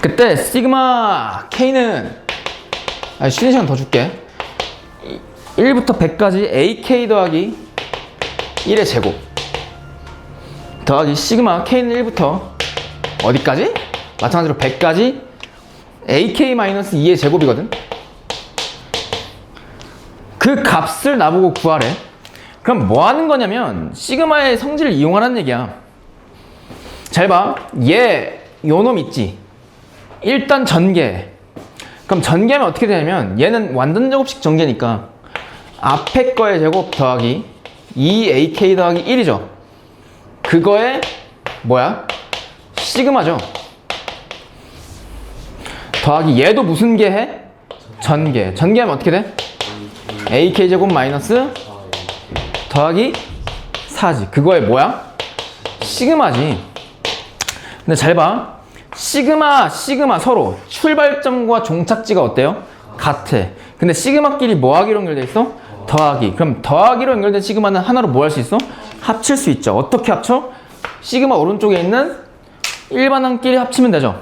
그때 시그마 K는 쉬는 시간 더 줄게. 1부터 100까지 AK 더하기 1의 제곱 더하기 시그마 K는 1부터 어디까지? 마찬가지로 100까지 AK-2의 제곱이거든. 그 값을 나보고 구하래. 그럼 뭐 하는 거냐면 시그마의 성질을 이용하라는 얘기야. 잘 봐. 요놈 있지? 일단 전개. 그럼 전개하면 어떻게 되냐면 얘는 완전 제곱식 전개니까 앞에 거의 제곱 더하기 2AK 더하기 1이죠. 그거에 뭐야? 시그마죠. 더하기 얘도 무슨 개 해? 전개. 전개하면 어떻게 돼? AK 제곱 마이너스 더하기 4지. 그거의 뭐야? 시그마지. 근데 잘 봐. 시그마 서로 출발점과 종착지가 어때요? 같아. 근데 시그마끼리 뭐 하기로 연결돼 있어? 더하기. 그럼 더하기로 연결된 시그마는 하나로 뭐 할 수 있어? 합칠 수 있죠. 어떻게 합쳐? 시그마 오른쪽에 있는 일반항끼리 합치면 되죠.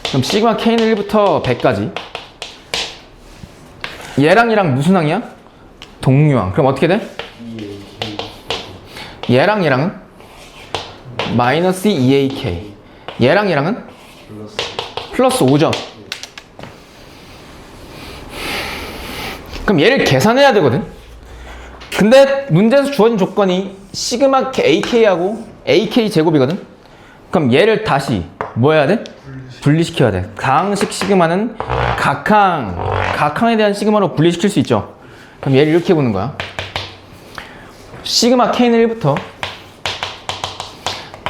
그럼 시그마 K는 1부터 100까지. 얘랑 얘랑 무슨 항이야? 동류항. 그럼 어떻게 돼? 얘랑 얘랑은? 마이너스 2AK. 얘랑 얘랑은? 플러스 5죠. 그럼 얘를 계산해야 되거든. 근데 문제에서 주어진 조건이 시그마 AK하고 AK 제곱이거든. 그럼 얘를 다시 뭐 해야 돼? 분리시켜야 돼. 가항식 시그마는 각항에 대한 시그마로 분리시킬 수 있죠. 그럼 얘를 이렇게 보는 거야. 시그마 K는 1부터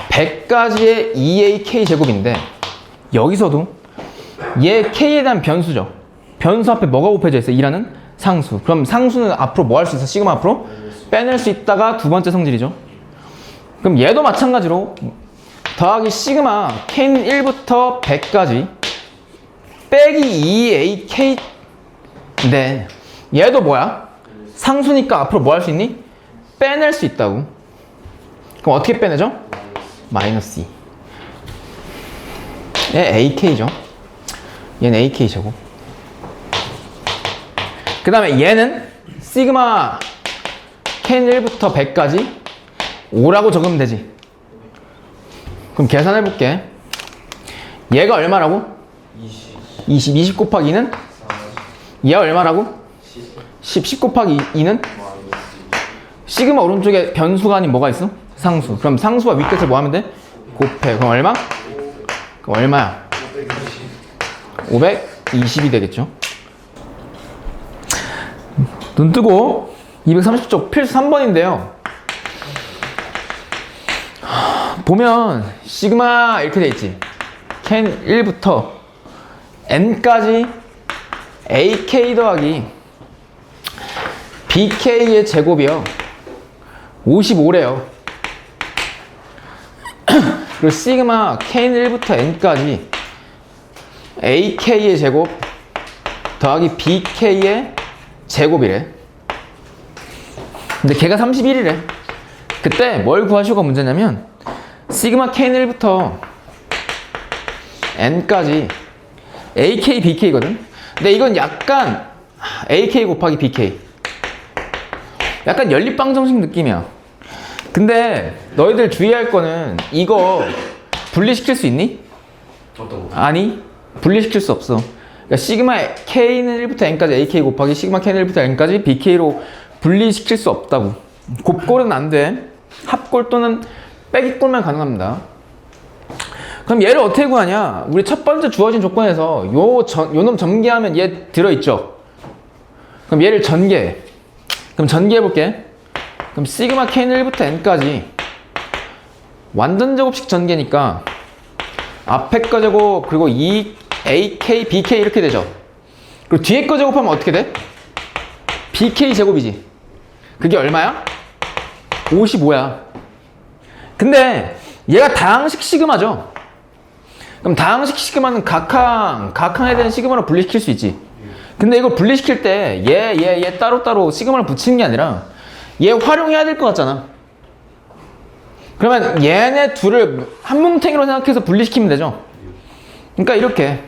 100까지의 2AK 제곱인데 여기서도 얘 K에 대한 변수죠. 변수 앞에 뭐가 곱해져 있어? 2라는 상수. 그럼 상수는 앞으로 뭐 할 수 있어? 시그마 앞으로 빼낼 수 있다가 두 번째 성질이죠. 그럼 얘도 마찬가지로 더하기 시그마 K는 1부터 100까지 빼기 2AK인데 얘도 뭐야? 상수니까 앞으로 뭐 할 수 있니? 빼낼 수 있다고. 그럼 어떻게 빼내죠? 마이너스 2. 얘 AK죠. 얘는 AK 제곱. 그 다음에 얘는 시그마 K는 1부터 100까지 5라고 적으면 되지. 그럼 계산해 볼게. 얘가 얼마라고? 20 곱하기 2는? 얘가 얼마라고? 10 곱하기 2는? 시그마 오른쪽에 변수가 아닌 뭐가 있어? 상수. 그럼 상수와 윗끝을 뭐 하면 돼? 곱해. 그럼 얼마? 그럼 얼마야? 520이 되겠죠. 눈 뜨고 230쪽 필수 3번인데요. 보면 시그마 이렇게 돼 있지. K는 1부터 N까지 AK 더하기 BK의 제곱이요 55래요. 그리고 시그마 K는 1부터 N까지 AK의 제곱 더하기 BK의 제곱이래. 근데 걔가 31이래. 그때 뭘 구하시오가 문제냐면 시그마 K는 1부터 N까지 AK, BK거든. 근데 이건 약간 AK 곱하기 BK 약간 연립방정식 느낌이야. 근데 너희들 주의할 거는 이거 분리시킬 수 있니? 어떤 거? 아니, 분리시킬 수 없어. 그러니까 시그마 K는 1부터 N까지 AK 곱하기 시그마 K는 1부터 N까지 BK로 분리시킬 수 없다고. 곱골은 안 돼. 합골 또는 빼기골만 가능합니다. 그럼 얘를 어떻게 구하냐? 우리 첫 번째 주어진 조건에서 요놈 전개하면 얘 들어있죠? 그럼 얘를 전개해. 그럼 전개해볼게. 그럼 시그마 K는 1부터 N까지 완전 제곱식 전개니까 앞에 거 제곱 그리고 2AK, BK 이렇게 되죠? 그리고 뒤에 거 제곱하면 어떻게 돼? BK 제곱이지. 그게 얼마야? 55야. 근데 얘가 다항식 시그마죠? 그럼 다항식 시그마는 각항에 대한 시그마로 분리시킬 수 있지. 근데 이걸 분리시킬 때 얘 따로따로 시그마를 붙이는 게 아니라 얘 활용해야 될 것 같잖아. 그러면 얘네 둘을 한 뭉탱이로 생각해서 분리시키면 되죠. 그러니까 이렇게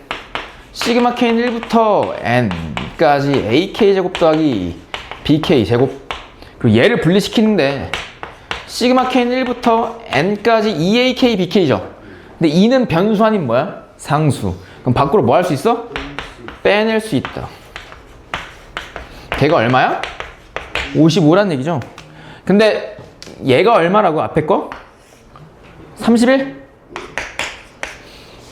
시그마 K는 1부터 N까지 AK 제곱 더하기 BK 제곱 그리고 얘를 분리시키는데 시그마 K는 1부터 N까지 2AK, BK죠. 근데 2는 변수 아닌 뭐야? 상수. 그럼 밖으로 뭐 할 수 있어? 빼낼 수 있다. 걔가 얼마야? 55란 얘기죠. 근데 얘가 얼마라고? 앞에 거? 31?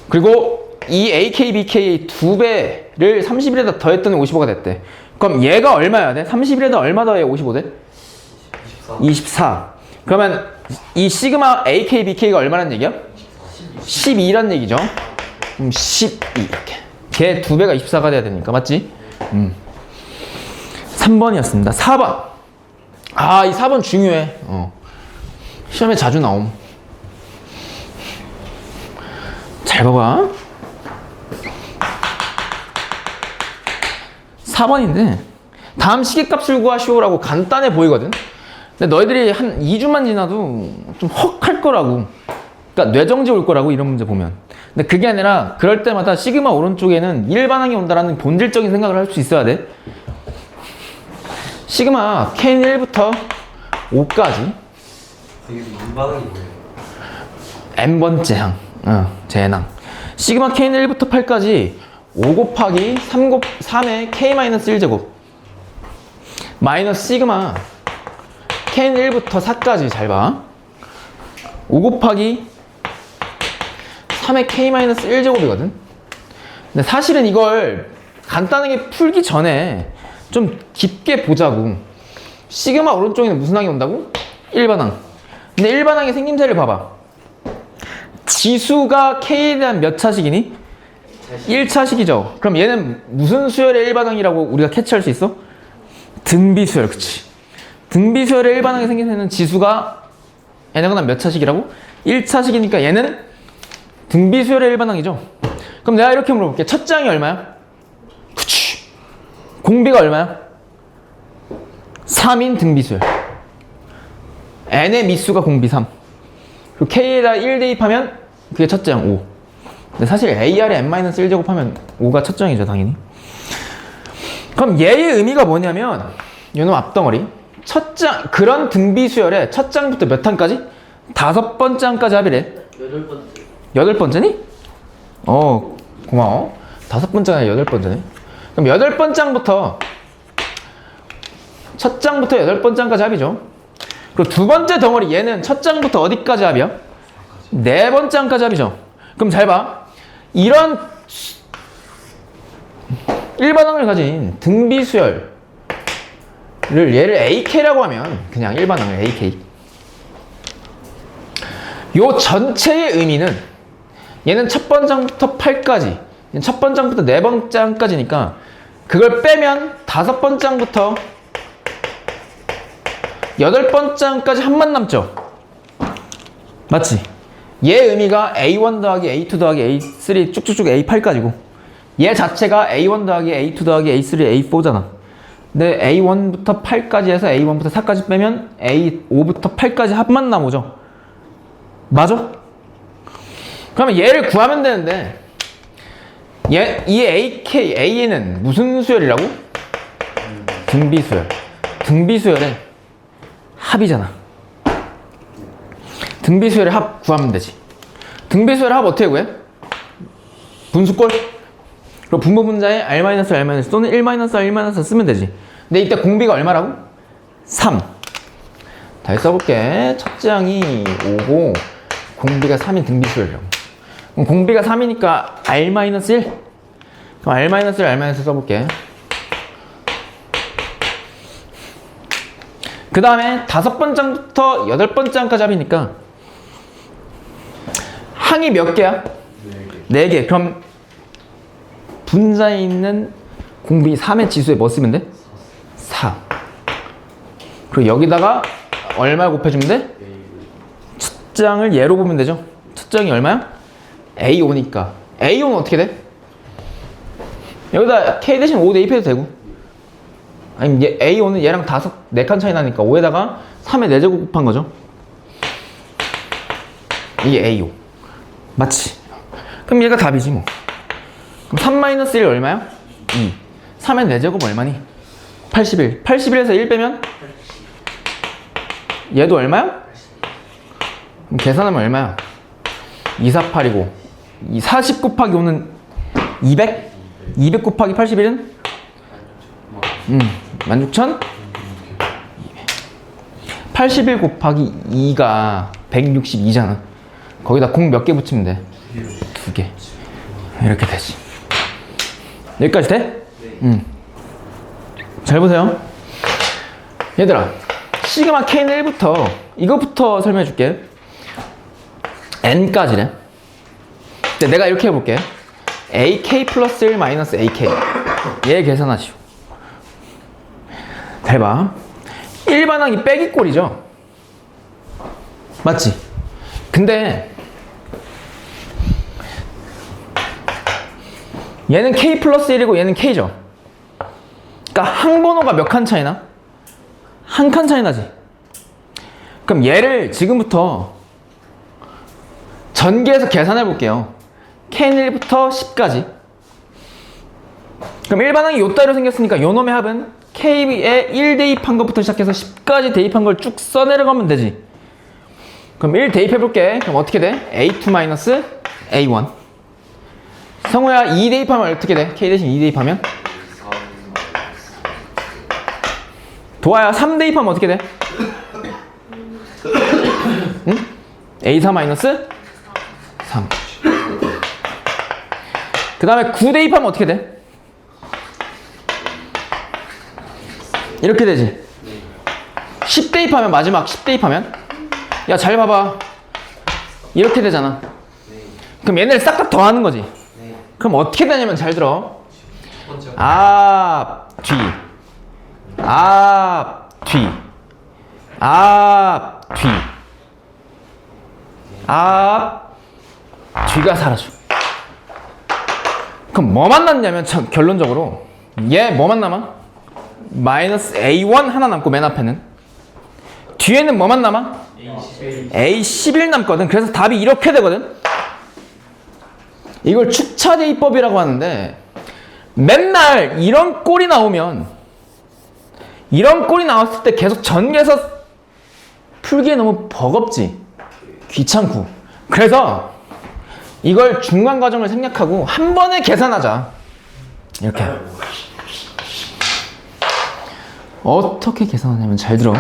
그리고 이 AK, BK 두 배를 31에다 더했더니 55가 됐대. 그럼 얘가 얼마야 돼? 31에다 얼마 더해 55 돼? 24. 그러면 이 시그마 AK, BK가 얼마란 얘기야? 12란 얘기죠. 12 이렇게. 걔 두 배가 24가 돼야 되니까 맞지? 3번이었습니다. 4번. 아, 이 4번 중요해. 시험에 자주 나옴. 잘 봐봐. 4번인데 다음 시계값을 구하시오라고 간단해 보이거든. 근데 너희들이 한 2주만 지나도 좀 헉 할 거라고. 그러니까 뇌정지 올 거라고, 이런 문제 보면. 근데 그게 아니라 그럴 때마다 시그마 오른쪽에는 일반항이 온다라는 본질적인 생각을 할 수 있어야 돼. 시그마 K는 1부터 5까지 여기서 인반항이 뭐예요? n번째 항, 제항. 시그마 K는 1부터 8까지 5 곱하기 3의 K-1제곱 마이너스 시그마 K는 1부터 4까지. 잘 봐. 5 곱하기 3의 K-1제곱이거든. 근데 사실은 이걸 간단하게 풀기 전에 좀 깊게 보자고. 시그마 오른쪽에는 무슨 항이 온다고? 일반항. 근데 일반항의 생김새를 봐봐. 지수가 K에 대한 몇 차식이니? 1차식이죠. 그럼 얘는 무슨 수열의 일반항이라고 우리가 캐치할 수 있어? 등비수열. 그치. 등비수열의 일반항의 생김새는 지수가 얘네가 몇 차식이라고? 1차식이니까 얘는 등비수열의 일반항이죠. 그럼 내가 이렇게 물어볼게. 첫째 항이 얼마야? 그치. 공비가 얼마야? 3인 등비수열. n의 미수가 공비 3. 그리고 k에다 1 대입하면 그게 첫째 항 5. 근데 사실 AR에 n-1제곱 하면 5가 첫째 항이죠, 당연히. 그럼 얘의 의미가 뭐냐면, 요놈 앞덩어리. 첫째 항, 그런 등비수열의 첫 장부터 몇 항까지? 5번째 항까지 합의래. 8번째. 8번째니? 고마워. 5번째가 아니라 8번째네. 그럼 8번째 항부터, 첫 장부터 8번째 항까지 합의죠. 그리고 두 번째 덩어리, 얘는 첫 장부터 어디까지 합이야? 4번째 항까지 합이죠. 그럼 잘 봐. 이런 일반항을 가진 등비수열을 얘를 AK라고 하면 그냥 일반항을 AK. 요 전체의 의미는 얘는 첫 번장부터 8까지, 첫 번장부터 4번장까지니까 그걸 빼면 5번장부터 8번장까지 한만 남죠. 맞지? 얘 의미가 A1 더하기 A2 더하기 A3 쭉쭉쭉 A8까지고, 얘 자체가 A1 더하기 A2 더하기 A3 A4잖아. 근데 A1부터 8까지 해서 A1부터 4까지 빼면 A5부터 8까지 합만 나오죠. 맞아? 그러면 얘를 구하면 되는데, 이 AK, A는 무슨 수열이라고? 등비수열. 등비수열의 합이잖아. 등비수열의 합 구하면 되지. 등비수열의 합 어떻게 구해? 분수꼴? 그리고 분모분자에 R-R- 또는 1-R 쓰면 되지. 근데 이때 공비가 얼마라고? 3. 다시 써볼게. 첫째 항이 5고 공비가 3인 등비수열이라고. 그럼 공비가 3이니까 R-1? 그럼 R-1 써볼게. 그 다음에 5번장부터 8번장까지 합이니까 항이 몇 개야? 4개. 그럼 분자에 있는 공비 3의 지수에 뭐 쓰면 돼? 4. 그리고 여기다가 얼마 곱해주면 돼? 첫 장을 얘로 보면 되죠. 첫 장이 얼마야? A5니까 A5는 어떻게 돼? 여기다 K 대신 5 대입해도 되고, 아니면 A5는 얘랑 4칸 차이 나니까 5에다가 3의 4제곱 곱한 거죠. 이게 A5. 맞지? 그럼 얘가 답이지 뭐. 그럼 3-1 얼마야? 2. 3의 4제곱 얼마니? 81. 81에서 1 빼면? 얘도 얼마야? 그럼 계산하면 얼마야? 248이고 40 곱하기 5는 200? 200 곱하기 81은? 16,000? 81 곱하기 2가 162잖아. 거기다 공 몇 개 붙이면 돼? 2개. 이렇게 되지. 여기까지 돼? 네. 잘 보세요. 얘들아, 시그마 K는 1부터 이거부터 설명해 줄게. N까지래. 근데 내가 이렇게 해볼게. AK 플러스 1 마이너스 AK. 얘 계산하시오. 잘 봐. 1반항이 빼기 꼴이죠. 맞지? 근데 얘는 K 플러스 1이고 얘는 K죠. 그러니까 항번호가 몇 칸 차이나? 한 칸 차이 나지. 그럼 얘를 지금부터 전개해서 계산해 볼게요. K는 1부터 10까지. 그럼 1반항이 요 따위로 생겼으니까 요 놈의 합은 K에 1 대입한 것부터 시작해서 10까지 대입한 걸 쭉 써내려가면 되지. 그럼 1 대입해 볼게. 그럼 어떻게 돼? A2 A1. 성우야 2 대입하면 어떻게 돼? K 대신 2 대입하면? 도아야 3 대입하면 어떻게 돼? 응? A4 3. 그 다음에 9 대입하면 어떻게 돼? 이렇게 되지. 10 대입하면 마지막 10 대입하면? 야 잘 봐봐. 이렇게 되잖아. 그럼 얘네를 싹 다 더하는 거지. 그럼 어떻게 되냐면 잘 들어. 앞, 뒤. 앞, 뒤. 앞, 뒤. 앞, 뒤가 사라져. 그럼 뭐만 남냐면 결론적으로 얘 뭐만 남아? 마이너스 A1 하나 남고 맨 앞에는 뒤에는 뭐만 남아? A11 남거든. 그래서 답이 이렇게 되거든. 이걸 축차대입법이라고 하는데 맨날 이런 꼴이 나왔을 때 계속 전개해서 풀기에 너무 버겁지. 귀찮고. 그래서 이걸 중간 과정을 생략하고 한 번에 계산하자. 이렇게. 어떻게 계산하냐면 잘 들어.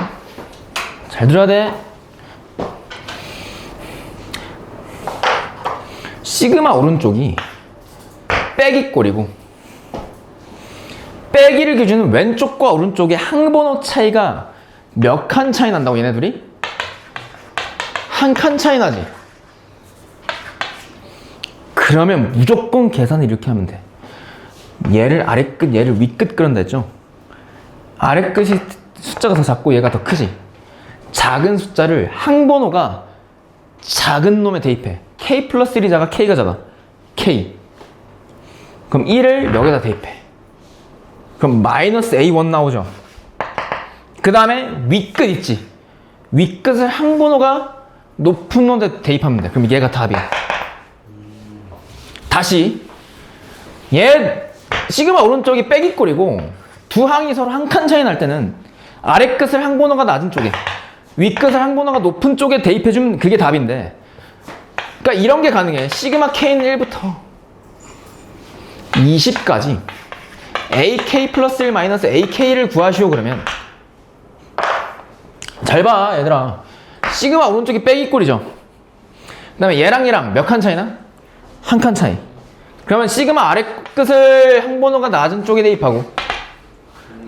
잘 들어야 돼. 시그마 오른쪽이 빼기 꼴이고 빼기를 기준은 왼쪽과 오른쪽의 항번호 차이가 몇 칸 차이 난다고 얘네들이? 한 칸 차이 나지. 그러면 무조건 계산을 이렇게 하면 돼. 얘를 아래끝, 얘를 위끝 그런다 했죠? 아래끝이 숫자가 더 작고 얘가 더 크지. 작은 숫자를 항번호가 작은 놈에 대입해. K 플러스 1이 작아, K가 작아. K. 그럼 1을 여기다 대입해. 그럼 마이너스 A1 나오죠. 그 다음에 윗끝 있지. 윗끝을 항번호가 높은 놈에 대입하면 돼. 그럼 얘가 답이야. 다시 얘 시그마 오른쪽이 빼기꼴이고 두 항이 서로 한 칸 차이 날 때는 아래 끝을 항번호가 낮은 쪽에 윗 끝을 항번호가 높은 쪽에 대입해주면 그게 답인데, 그러니까 이런 게 가능해. 시그마 K는 1부터 20까지 AK 플러스 1 마이너스 AK를 구하시오. 그러면 잘 봐 얘들아. 시그마 오른쪽이 빼기꼴이죠. 그 다음에 얘랑 몇 칸 차이나? 한 칸 차이. 그러면 시그마 아래 끝을 항번호가 낮은 쪽에 대입하고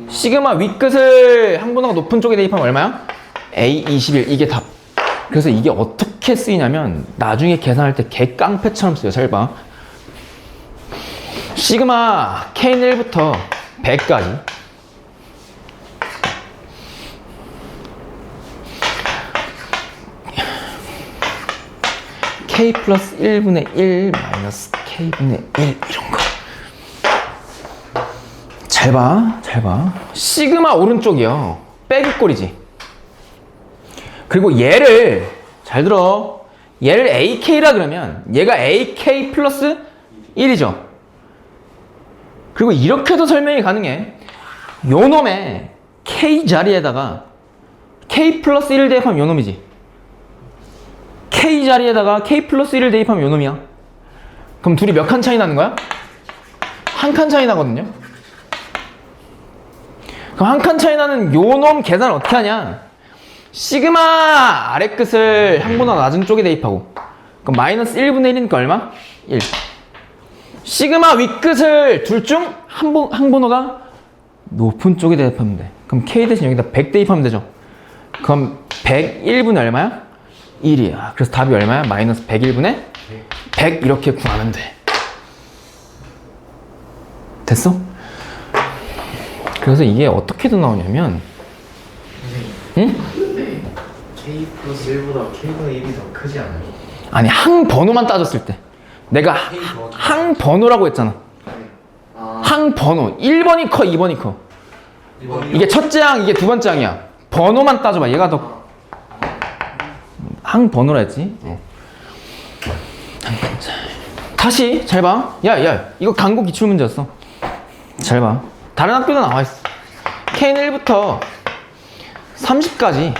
시그마 윗 끝을 항번호가 높은 쪽에 대입하면 얼마야? A21. 이게 답. 그래서 이게 어떻게 쓰이냐면 나중에 계산할 때 개 깡패처럼 쓰여. 잘 봐. 시그마 K는 1부터 100까지 K 플러스 1분의 1 마이너스 K분의 1 이런 거. 잘 봐. 잘 봐. 시그마 오른쪽이요. 빼기꼴이지. 그리고 얘를 잘 들어. 얘를 AK라 그러면 얘가 AK 플러스 1이죠. 그리고 이렇게도 설명이 가능해. 요 놈의 K 자리에다가 K 플러스 1을 대입하면 요 놈이지. K 자리에다가 K 플러스 1을 대입하면 요 놈이야. 그럼 둘이 몇 칸 차이 나는 거야? 한 칸 차이 나거든요. 그럼 한 칸 차이 나는 요 놈 계산을 어떻게 하냐? 시그마 아래 끝을 항번호 낮은 쪽에 대입하고, 그럼 마이너스 1분의 1이니까 얼마? 1. 시그마 윗끝을 둘 중 항번호가 높은 쪽에 대입하면 돼. 그럼 K 대신 여기다 100 대입하면 되죠. 그럼 101분의 얼마야? 1이야. 그래서 답이 얼마야? 마이너스 101분의 100 이렇게 구하면 돼. 됐어? 그래서 이게 어떻게든 나오냐면 응? K 플러스 1보다 K분의 1이 더 크지 않아요? 아니 항 번호만 따졌을 때 내가 항 번호라고 했잖아. 항 번호 1번이 커 2번이 커. 이게 첫째 항 이게 두 번째 항이야. 번호만 따져봐. 얘가 더 항 번호라 했지. 다시 잘 봐. 야 이거 강고 기출 문제였어. 잘 봐. 다른 학교도 나와 있어. K는 1부터 30까지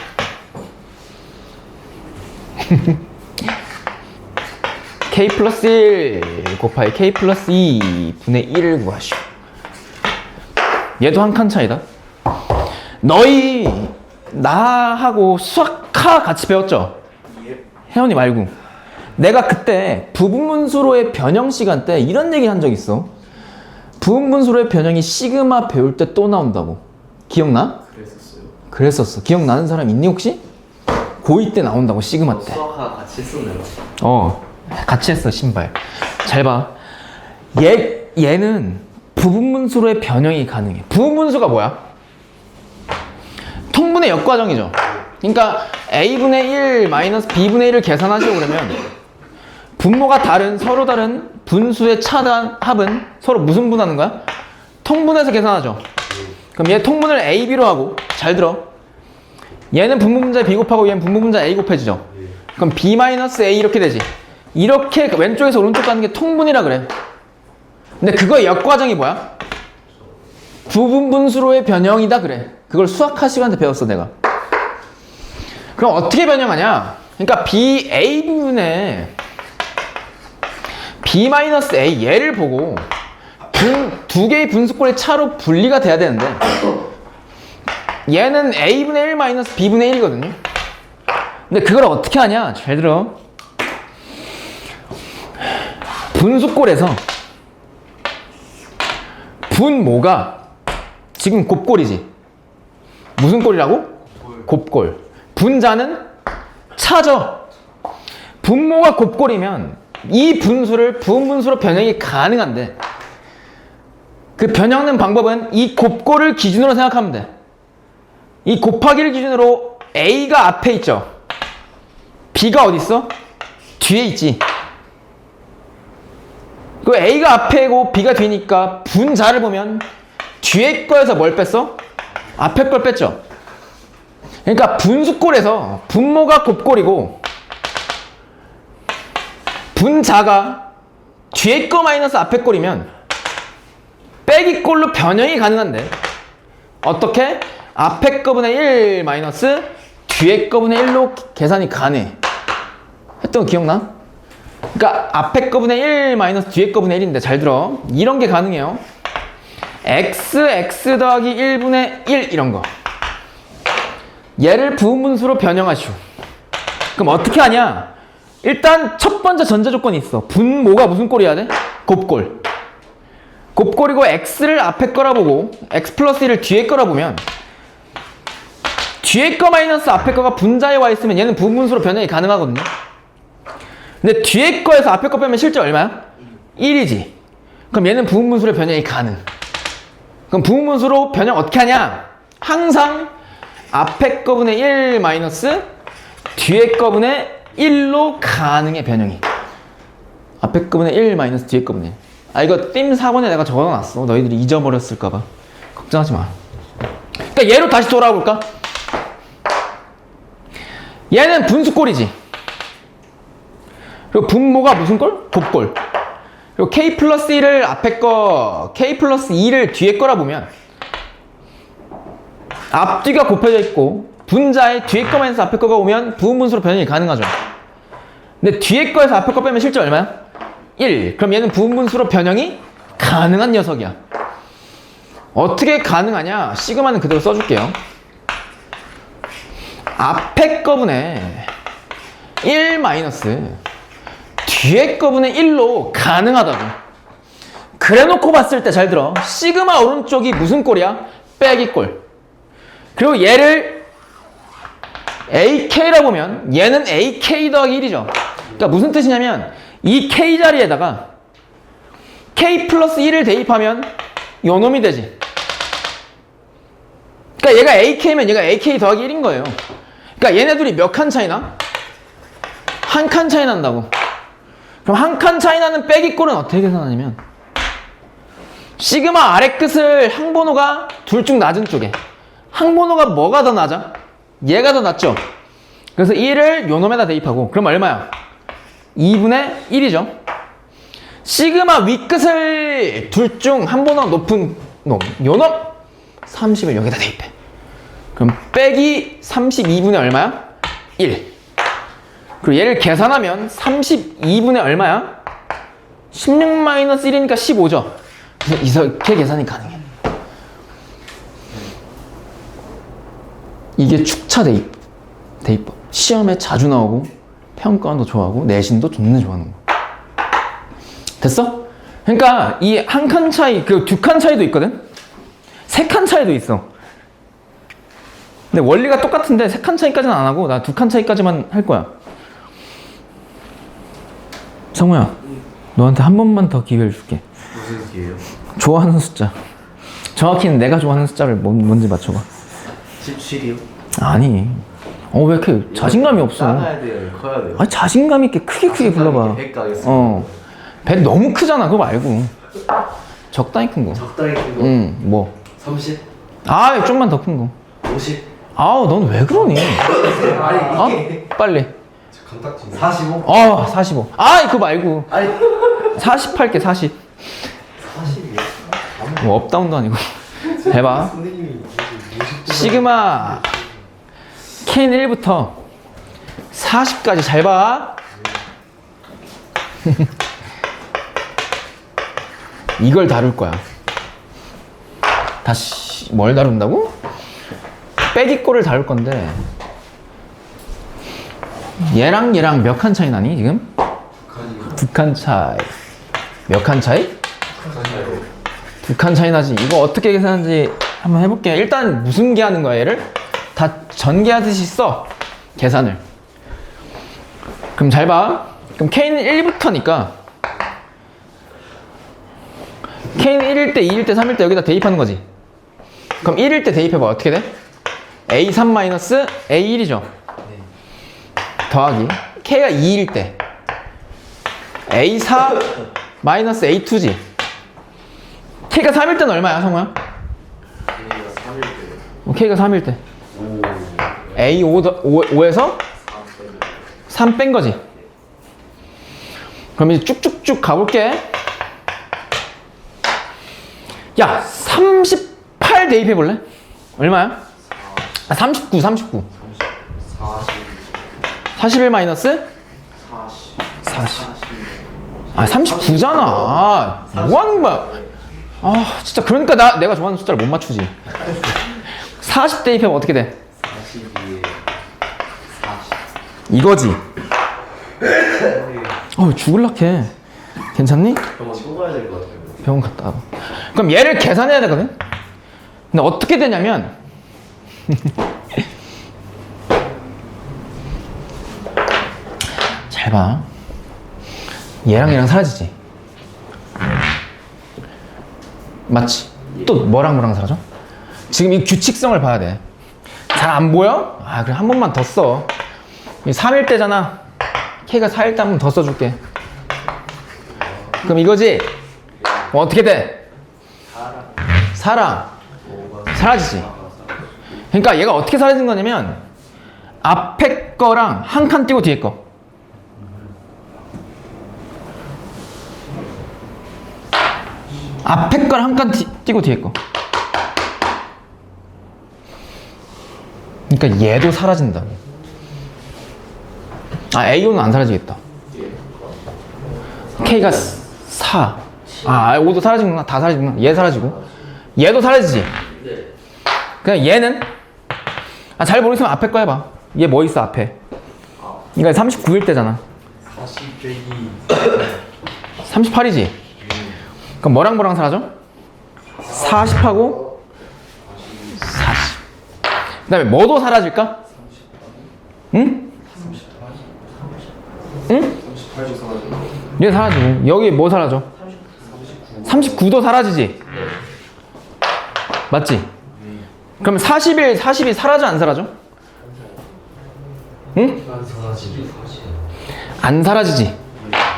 K 플러스 1 곱하기 K 플러스 2 분의 1을 구하시오. 얘도 한 칸 차이다. 너희 나하고 수학하 같이 배웠죠? 혜원이 말고. 내가 그때 부분분수로의 변형 시간 때 이런 얘기 한 적 있어. 부분분수로의 변형이 시그마 배울 때 또 나온다고. 기억나? 그랬었어요. 그랬었어. 기억나는 사람 있니 혹시? 고2 때 나온다고 시그마 때. 수학과 같이 했었네요. 같이 했어. 신발. 잘 봐. 얘는 부분분수로의 변형이 가능해. 부분분수가 뭐야? 통분의 역과정이죠. 그러니까 A분의 1 마이너스 B분의 1을 계산하시려고 그러면 분모가 서로 다른 분수의 차단 합은 서로 무슨 분하는 거야? 통분해서 계산하죠. 그럼 얘 통분을 A, B로 하고 잘 들어. 얘는 분모분자 B 곱하고 얘는 분모분자 A 곱해지죠. 그럼 B 마이너스 A 이렇게 되지. 이렇게 왼쪽에서 오른쪽 가는 게 통분이라 그래. 근데 그거의 역과정이 뭐야? 부분분수로의 변형이다 그래. 그걸 수학하 시간에 배웠어 내가. 그럼 어떻게 변형하냐? 그러니까 A 부분에 B 마이너스 A 얘를 보고 두 개의 분수꼴의 차로 분리가 돼야 되는데 얘는 A분의 1 마이너스 B분의 1이거든요. 근데 그걸 어떻게 하냐? 잘 들어. 분수꼴에서 분모가 지금 곱꼴이지. 무슨 꼴이라고? 곱꼴. 분자는 차죠. 분모가 곱꼴이면 이 분수를 부분분수로 변형이 가능한데 그 변형하는 방법은 이 곱꼴을 기준으로 생각하면 돼. 이 곱하기를 기준으로 A가 앞에 있죠. B가 어디 있어? 뒤에 있지. 그 A가 앞에고 B가 뒤니까 분자를 보면 뒤에 거에서 뭘 뺐어? 앞에 걸 뺐죠. 그러니까 분수꼴에서 분모가 곱꼴이고 분자가 뒤에 거 마이너스 앞에 꼴이면 빼기 꼴로 변형이 가능한데 어떻게? 앞에 거분의 1 마이너스 뒤에 거분의 1로 계산이 가능해. 했던 거 기억나? 그러니까 앞에 거분의 1 마이너스 뒤에 거분의 1인데 잘 들어. 이런 게 가능해요. x 더하기 1분의 1 이런 거. 얘를 부분분수로 변형하시오. 그럼 어떻게 하냐? 일단 첫 번째 전제 조건이 있어. 분모가 무슨 꼴이어야 돼? 곱꼴. 곱꼴이고 x를 앞에 거라 보고 x 플러스 1을 뒤에 거라 보면 뒤에 거 마이너스 앞에 거가 분자에 와 있으면 얘는 부분분수로 변형이 가능하거든요. 근데 뒤에 거에서 앞에 거 빼면 실제 얼마야? 1이지. 그럼 얘는 부분분수로 변형이 가능. 그럼 부분분수로 변형 어떻게 하냐? 항상 앞에 거분의 1 마이너스 뒤에 거분의 1로 가능해 변형이. 앞에 거분의 1 마이너스 뒤에 거분의 1. 아 이거 띵 4번에 내가 적어놨어. 너희들이 잊어버렸을까봐. 걱정하지 마. 그러니까 얘로 다시 돌아볼까? 얘는 분수꼴이지. 그리고 분모가 무슨 꼴? 곱꼴. 그리고 k 플러스 1을 앞에 거, k 플러스 2를 뒤에 거라 보면 앞뒤가 곱해져 있고 분자에 뒤에 거 마이너스 앞에 거가 오면 부분분수로 변형이 가능하죠. 근데 뒤에 거에서 앞에 거 빼면 실제 얼마야? 1. 그럼 얘는 부분분수로 변형이 가능한 녀석이야. 어떻게 가능하냐? 시그마는 그대로 써줄게요. 앞에 거분의 1 마이너스 뒤에 거분의 1로 가능하다고. 그래 놓고 봤을 때 잘 들어. 시그마 오른쪽이 무슨 꼴이야? 빼기 꼴. 그리고 얘를 AK라 보면 얘는 AK 더하기 1이죠. 그러니까 무슨 뜻이냐면 이 K 자리에다가 K 플러스 1을 대입하면 요 놈이 되지. 그러니까 얘가 AK면 얘가 AK 더하기 1인 거예요. 그러니까 얘네 둘이 몇 칸 차이나? 한 칸 차이 난다고. 그럼 한 칸 차이 나는 빼기 꼴은 어떻게 계산하냐면 시그마 아래 끝을 항번호가 둘 중 낮은 쪽에 항번호가 뭐가 더 낮아? 얘가 더 낮죠? 그래서 1을 요 놈에다 대입하고 그럼 얼마야? 2분의 1이죠. 시그마 윗끝을 둘 중 항번호가 높은 놈, 요 놈 30을 여기다 대입해. 그럼 빼기 32분의 얼마야? 1. 그리고 얘를 계산하면 32분의 얼마야? 16-1이니까 15죠. 그래서 이렇게 계산이 가능해. 이게 축차 대입법. 시험에 자주 나오고 평가도 좋아하고 내신도 존나 좋아하는 거. 됐어? 그러니까 이 한 칸 차이, 그 두 칸 차이도 있거든? 세 칸 차이도 있어. 근데 원리가 똑같은데 세 칸 차이까지는 안 하고 나 두 칸 차이까지만 할 거야. 성우야, 너한테 한 번만 더 기회를 줄게. 무슨 기회요? 좋아하는 숫자. 정확히는 내가 좋아하는 숫자를 뭔지 맞춰봐. 17이요? 아니. 왜 이렇게 자신감이 없어? 작아야 돼요? 커야 돼요? 아니, 자신감 있게 크게 불러봐. 100 가겠습니다. 100 너무 크잖아. 그거 말고. 적당히 큰 거. 적당히 큰 거? 응, 뭐. 30? 좀만 더 큰 거. 50? 넌 왜 그러니? 아니 빨리. 감탁지 45? 45. 그거 말고. 아니 40 할게, 40. 40이요? 뭐 업다운도 아니고. 해봐. 선생님이 시그마 K는 1부터 40까지 잘 봐. 이걸 다룰 거야. 다시 뭘 다룬다고? 빼기꼴을 다룰 건데 얘랑 몇 칸 차이 나니 지금? 두 칸 차이. 몇 칸 차이? 두 칸 차이 나지. 이거 어떻게 계산하는지 한번 해볼게. 일단 무슨 개 하는 거야 얘를? 다 전개하듯이 써. 계산을. 그럼 잘 봐. 그럼 K는 1부터니까 K는 1일 때, 2일 때, 3일 때 여기다 대입하는 거지. 그럼 1일 때 대입해봐. 어떻게 돼? A3 A1이죠. 더하기 K가 2일 때 A4 A2지. K가 3일 때는 얼마야, 성우야? K가 3일 때 A5에서 3 뺀 거지. 그럼 이제 쭉쭉쭉 가볼게. 야, 38 대입해 볼래? 얼마야? 39. 41 마이너스? 40. 39잖아. 뭐 하는 거야? 진짜. 그러니까 내가 좋아하는 숫자를 못 맞추지. 40 대입하면 어떻게 돼? 42에 40 이거지. 죽을락해. 괜찮니? 병원 또 가야 될 것 같아요. 병원 갔다 와. 그럼 얘를 계산해야 되거든? 근데 어떻게 되냐면 잘 봐. 얘랑 사라지지. 맞지? 또 뭐랑 사라져? 지금 이 규칙성을 봐야 돼. 잘 안 보여? 그래 한 번만 더 써. 3일 때잖아. K가 4일 때 한 번 더 써줄게. 그럼 이거지? 어떻게 돼? 사라지지. 그러니까 얘가 어떻게 사라진 거냐면 앞에 거랑 한 칸 띄고 뒤에 거. 앞에 거랑 한 칸 띄고 뒤에 거. 그러니까 얘도 사라진다. A5는 안 사라지겠다. K가 4. 5도 사라지는구나. 다 사라지는구나. 얘 사라지고. 얘도 사라지지. 그냥 얘는 잘 모르겠으면 앞에 거 해봐. 얘 뭐 있어 앞에? 그러니까 39일 때잖아. 38이지. 그럼 뭐랑 사라져? 40하고 40. 그 다음에 뭐도 사라질까? 응? 얘 사라지고. 여기 뭐 사라져? 39도 사라지지. 맞지? 그럼 40이 사라져 안 사라져? 응? 난 사라지기. 안 사라지지.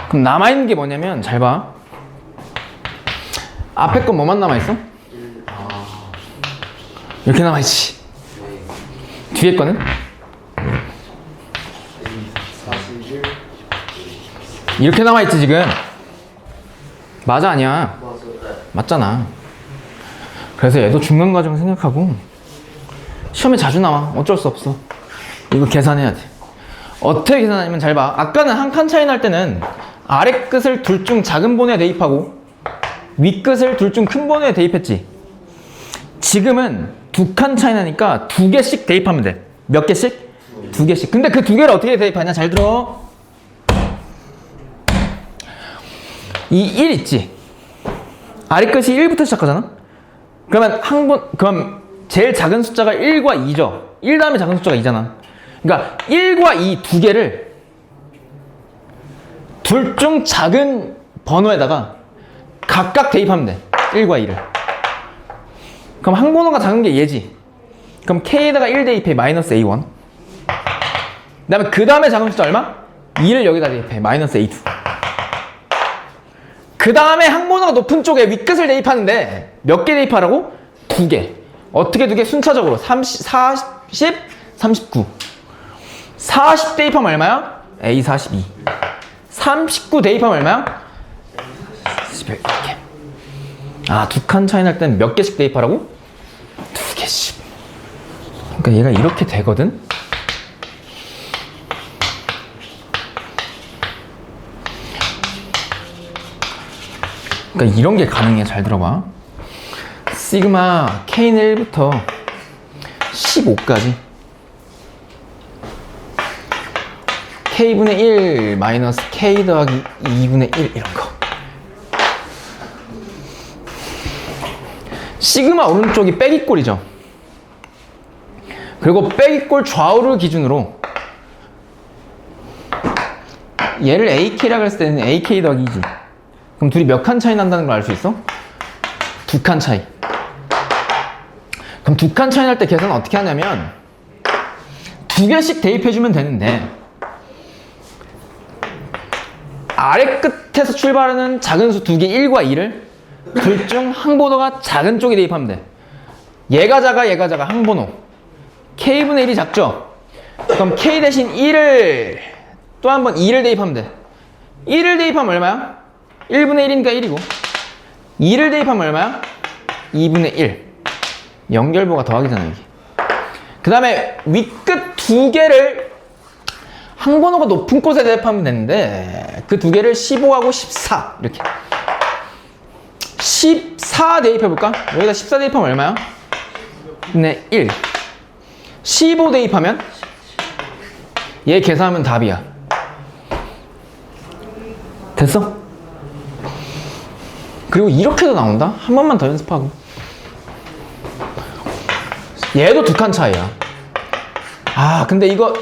그럼 남아있는 게 뭐냐면 잘 봐. 앞에 건 뭐만 남아있어? 이렇게 남아있지. 뒤에 거는? 41. 이렇게 남아있지 지금. 맞아 아니야? 맞아. 네. 맞잖아. 그래서 얘도 중간 과정 생각하고 시험에 자주 나와. 어쩔 수 없어. 이거 계산해야 돼. 어떻게 계산하냐면 잘 봐. 아까는 한 칸 차이 날 때는 아래 끝을 둘 중 작은 번호에 대입하고 위 끝을 둘 중 큰 번호에 대입했지. 지금은 두 칸 차이 나니까 두 개씩 대입하면 돼. 몇 개씩? 두 개씩. 근데 그 두 개를 어떻게 대입하냐? 잘 들어. 이 1 있지? 아래 끝이 1부터 시작하잖아? 그럼 제일 작은 숫자가 1과 2죠. 1 다음에 작은 숫자가 2잖아. 그러니까 1과 2 두 개를 둘 중 작은 번호에다가 각각 대입하면 돼. 1과 2를. 그럼 한 번호가 작은 게 얘지. 그럼 K에다가 1 대입해. 마이너스 A1. 그 다음에 작은 숫자 얼마? 2를 여기다 대입해. 마이너스 A2. 그 다음에 항번호가 높은 쪽에 윗끝을 대입하는데 몇 개 대입하라고? 두 개. 어떻게 두 개? 순차적으로 30, 40, 39. 40 대입하면 얼마야? A42. 39 대입하면 얼마야? 41. 이렇게. 아, 두 칸 차이 날 때는 몇 개씩 대입하라고? 두 개씩. 그러니까 얘가 이렇게 되거든? 그러니까 이런 게 가능해. 잘 들어봐. 시그마 K는 1부터 15까지 K분의 1 마이너스 K 더하기 2분의 1 이런 거. 시그마 오른쪽이 빼기꼴이죠. 그리고 빼기꼴 좌우를 기준으로 얘를 AK라고 했을 때는 AK 더하기 2지. 그럼 둘이 몇 칸 차이 난다는 걸 알 수 있어? 두 칸 차이. 그럼 두 칸 차이 날 때 계산 어떻게 하냐면 두 개씩 대입해주면 되는데 아래 끝에서 출발하는 작은 수 두 개 1과 2를 둘 중 항번호가 작은 쪽에 대입하면 돼. 얘가 작아 항번호. K분의 1이 작죠? 그럼 K 대신 1을 또 한 번 2를 대입하면 돼. 1을 대입하면 얼마야? 1분의 1이니까 1이고 2를 대입하면 얼마야? 2분의 1. 연결부가 더하기잖아 이게. 그 다음에 윗끝 두 개를 항번호가 높은 곳에 대입하면 되는데 그 두 개를 15하고 14 이렇게 14 대입해볼까? 여기다 14 대입하면 얼마야? 네, 1. 15 대입하면 얘 계산하면 답이야. 됐어? 그리고 이렇게도 나온다? 한 번만 더 연습하고. 얘도 두 칸 차이야. 아, 근데 이거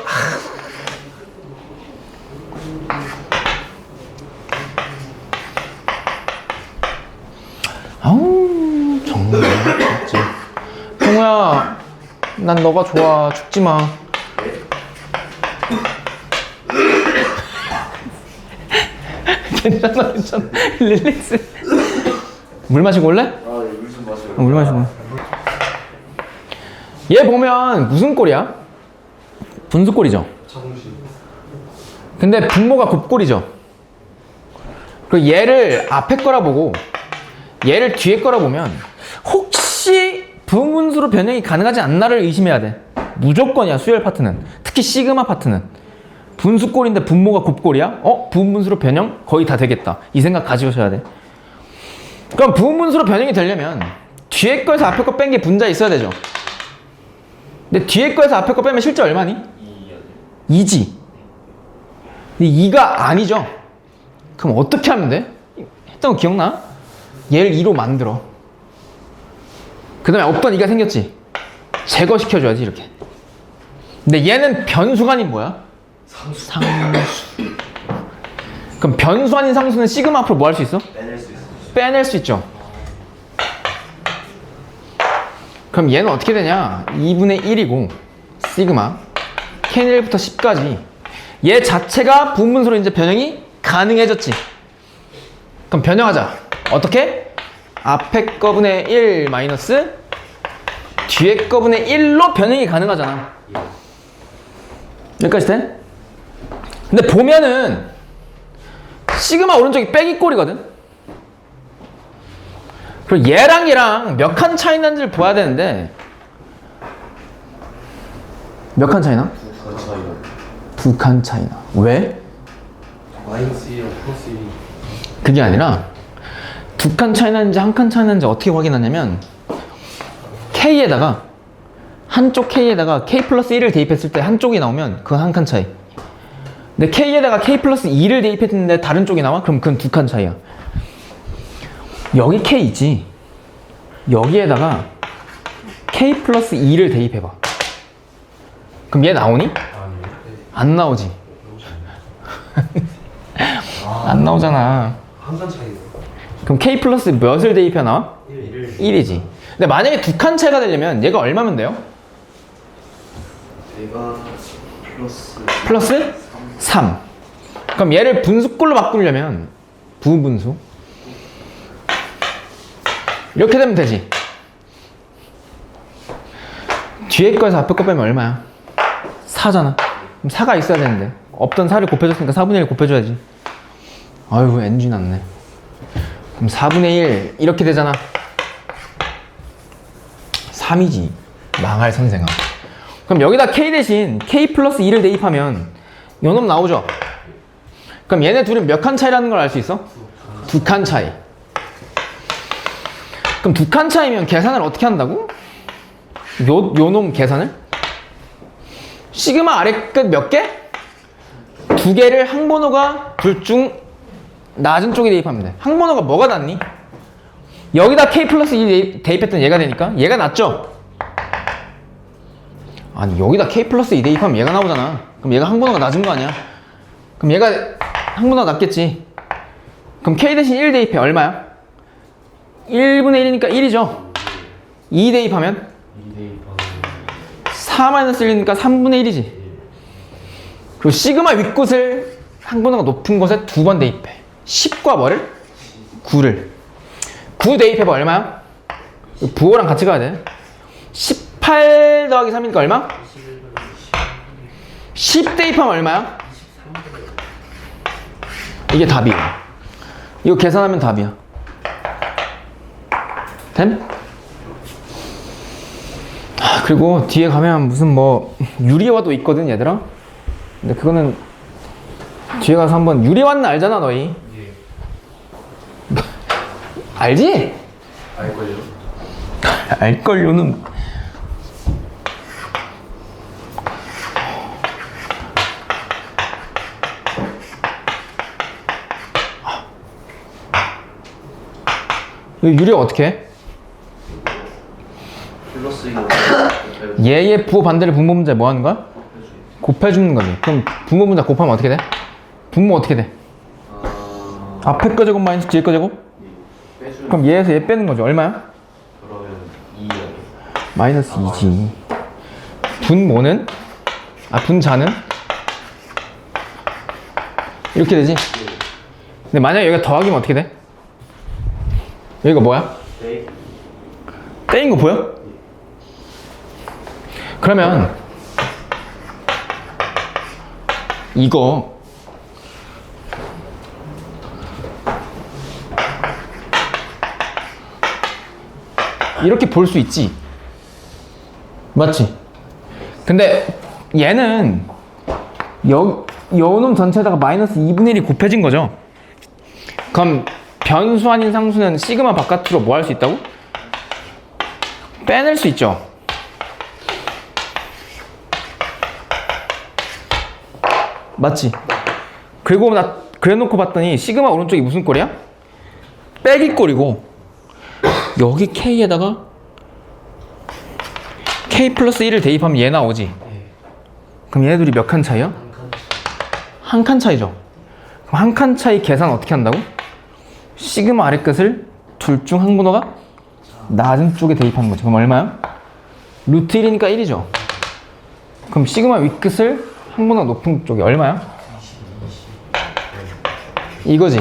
아우 정말 진짜. 형우야, 난 너가 좋아. 죽지 마. 괜찮아. 릴렉스. 물 마시고 올래? 물 좀 마셔요. 물 마시고. 얘 보면 무슨 꼴이야? 분수꼴이죠. 자궁신. 근데 분모가 곱꼴이죠. 그리고 얘를 앞에 거라 보고 얘를 뒤에 거라 보면 혹시 부분수로 변형이 가능하지 않나를 의심해야 돼. 무조건이야, 수열 파트는. 특히 시그마 파트는. 분수꼴인데 분모가 곱꼴이야? 부분분수로 변형? 거의 다 되겠다. 이 생각 가지셔야 돼. 그럼 부분분수로 변형이 되려면 뒤에 거에서 앞에 거 뺀 게 분자에 있어야 되죠. 근데 뒤에 거에서 앞에 거 빼면 실제 얼마니? 2지. 근데 2가 아니죠. 그럼 어떻게 하면 돼? 했던 거 기억나? 얘를 2로 만들어. 그 다음에 없던 2가 생겼지. 제거시켜줘야지 이렇게. 근데 얘는 변수가 아닌 뭐야? 상수. 그럼 변수 아닌 상수는 시그마 앞으로 뭐 할 수 있어? 빼낼 수 있어. 빼낼 수 있죠. 그럼 얘는 어떻게 되냐? 2분의 1이고 시그마 K는 1부터 10까지 얘 자체가 부분분수로 이제 변형이 가능해졌지. 그럼 변형하자. 어떻게? 앞에 거분의 1 마이너스 뒤에 거분의 1로 변형이 가능하잖아. 여기까지 돼? 근데 보면은 시그마 오른쪽이 빼기 꼴이거든. 그리고 얘랑 얘랑 몇 칸 차이 난지를 봐야 되는데 몇 칸 차이나? 두 칸 차이나. 왜? 마이너스 1이랑 플러스 1이. 그게 아니라 두 칸 차이 나는지 한 칸 차이 나는지 어떻게 확인하냐면 K에다가 한쪽 K에다가 K 플러스 1을 대입했을 때 한쪽이 나오면 그건 한 칸 차이. 근데 K에다가 K 플러스 2를 대입했는데 다른 쪽이 나와? 그럼 그건 두 칸 차이야. 여기 K 있지. 여기에다가 K 플러스 2를 대입해봐. 그럼 얘 나오니? 안 나오지. 안 나오잖아. 한 칸 차이네. 그럼 K 플러스 몇을 대입해 나와? 1이지. 근데 만약에 두 칸 차이가 되려면 얘가 얼마면 돼요? 내가 플러스 플러스 3. 그럼 얘를 분수꼴로 바꾸려면 부분수 이렇게 되면 되지. 뒤에 거에서 앞에 거 빼면 얼마야? 4잖아. 그럼 4가 있어야 되는데 없던 4를 곱해줬으니까 4분의 1 곱해줘야지. 아유 NG 났네. 그럼 4분의 1 이렇게 되잖아. 3이지. 망할 선생아. 그럼 여기다 K 대신 K 플러스 2를 대입하면 요놈 나오죠? 그럼 얘네 둘은 몇 칸 차이라는 걸 알 수 있어? 두 칸 차이. 그럼 두 칸 차이면 계산을 어떻게 한다고? 요놈 계산을? 시그마 아래 끝 몇 개? 두 개를 항번호가 둘 중 낮은 쪽에 대입하면 돼. 항번호가 뭐가 낮니? 여기다 K 플러스 2 대입했던 얘가 되니까 얘가 낮죠? 아니 여기다 K 플러스 2 대입하면 얘가 나오잖아. 그럼 얘가 항번호가 낮은 거 아니야? 그럼 얘가 항번호가 낮겠지. 그럼 K 대신 1 대입해. 얼마야? 1분의 1이니까 1이죠. 2 대입하면 4-1이니까 3분의 1이지. 그리고 시그마 윗곳을 항번호가 높은 곳에 두 번 대입해. 10과 뭐를? 9를. 9 대입해봐. 얼마야? 부호랑 같이 가야 돼. 18 더하기 3이니까 얼마? 10 대입하면 얼마야? 이게 답이야. 이거 계산하면 답이야. 됨? 그리고 뒤에 가면 무슨 뭐 유리화도 있거든 얘들아. 근데 그거는 뒤에 가서 한번 유리화는 알잖아 너희. 알지? 알걸요? 알걸요는 유리화 어떻게 해? 플러스 1 얘의 부호 반대를 분모 분자 뭐 하는 거야? 곱해주는 거지. 그럼 분모 분자 곱하면 어떻게 돼? 분모 어떻게 돼? 앞에 거 제곱 마이너스 뒤에 거 제곱? 빼주면 그럼 얘에서 얘 빼는 거죠. 얼마야? 그러면 2야. 마이너스 2지. 분모는? 분자는? 이렇게 되지? 근데 만약에 여기가 더하기면 어떻게 돼? 여기가 뭐야? 네. 떼인 거 보여? 그러면 이거 이렇게 볼 수 있지? 맞지? 근데 얘는 요놈 전체에다가 마이너스 2분의 1이 곱해진 거죠? 그럼 변수 아닌 상수는 시그마 바깥으로 뭐 할 수 있다고? 빼낼 수 있죠? 맞지? 그리고 나 그래놓고 봤더니 시그마 오른쪽이 무슨 꼴이야? 빼기 꼴이고 여기 K에다가 K 플러스 1을 대입하면 얘 나오지? 그럼 얘네들이 몇 칸 차이야? 한 칸 차이죠? 그럼 한 칸 차이 계산 어떻게 한다고? 시그마 아래 끝을 둘 중 항문호가 낮은 쪽에 대입하는 거죠. 그럼 얼마야? 루트 1이니까 1이죠. 그럼 시그마 위끝을 한 보다 높은 쪽이 얼마야? 이거지.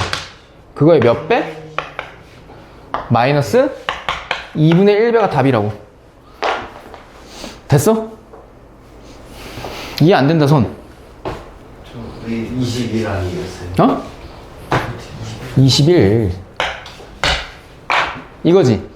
그거의 몇 배? 마이너스 2분의 1배가 답이라고. 됐어? 이해 안 된다 손. 왜 21 아니겠어요? 어? 21 이거지.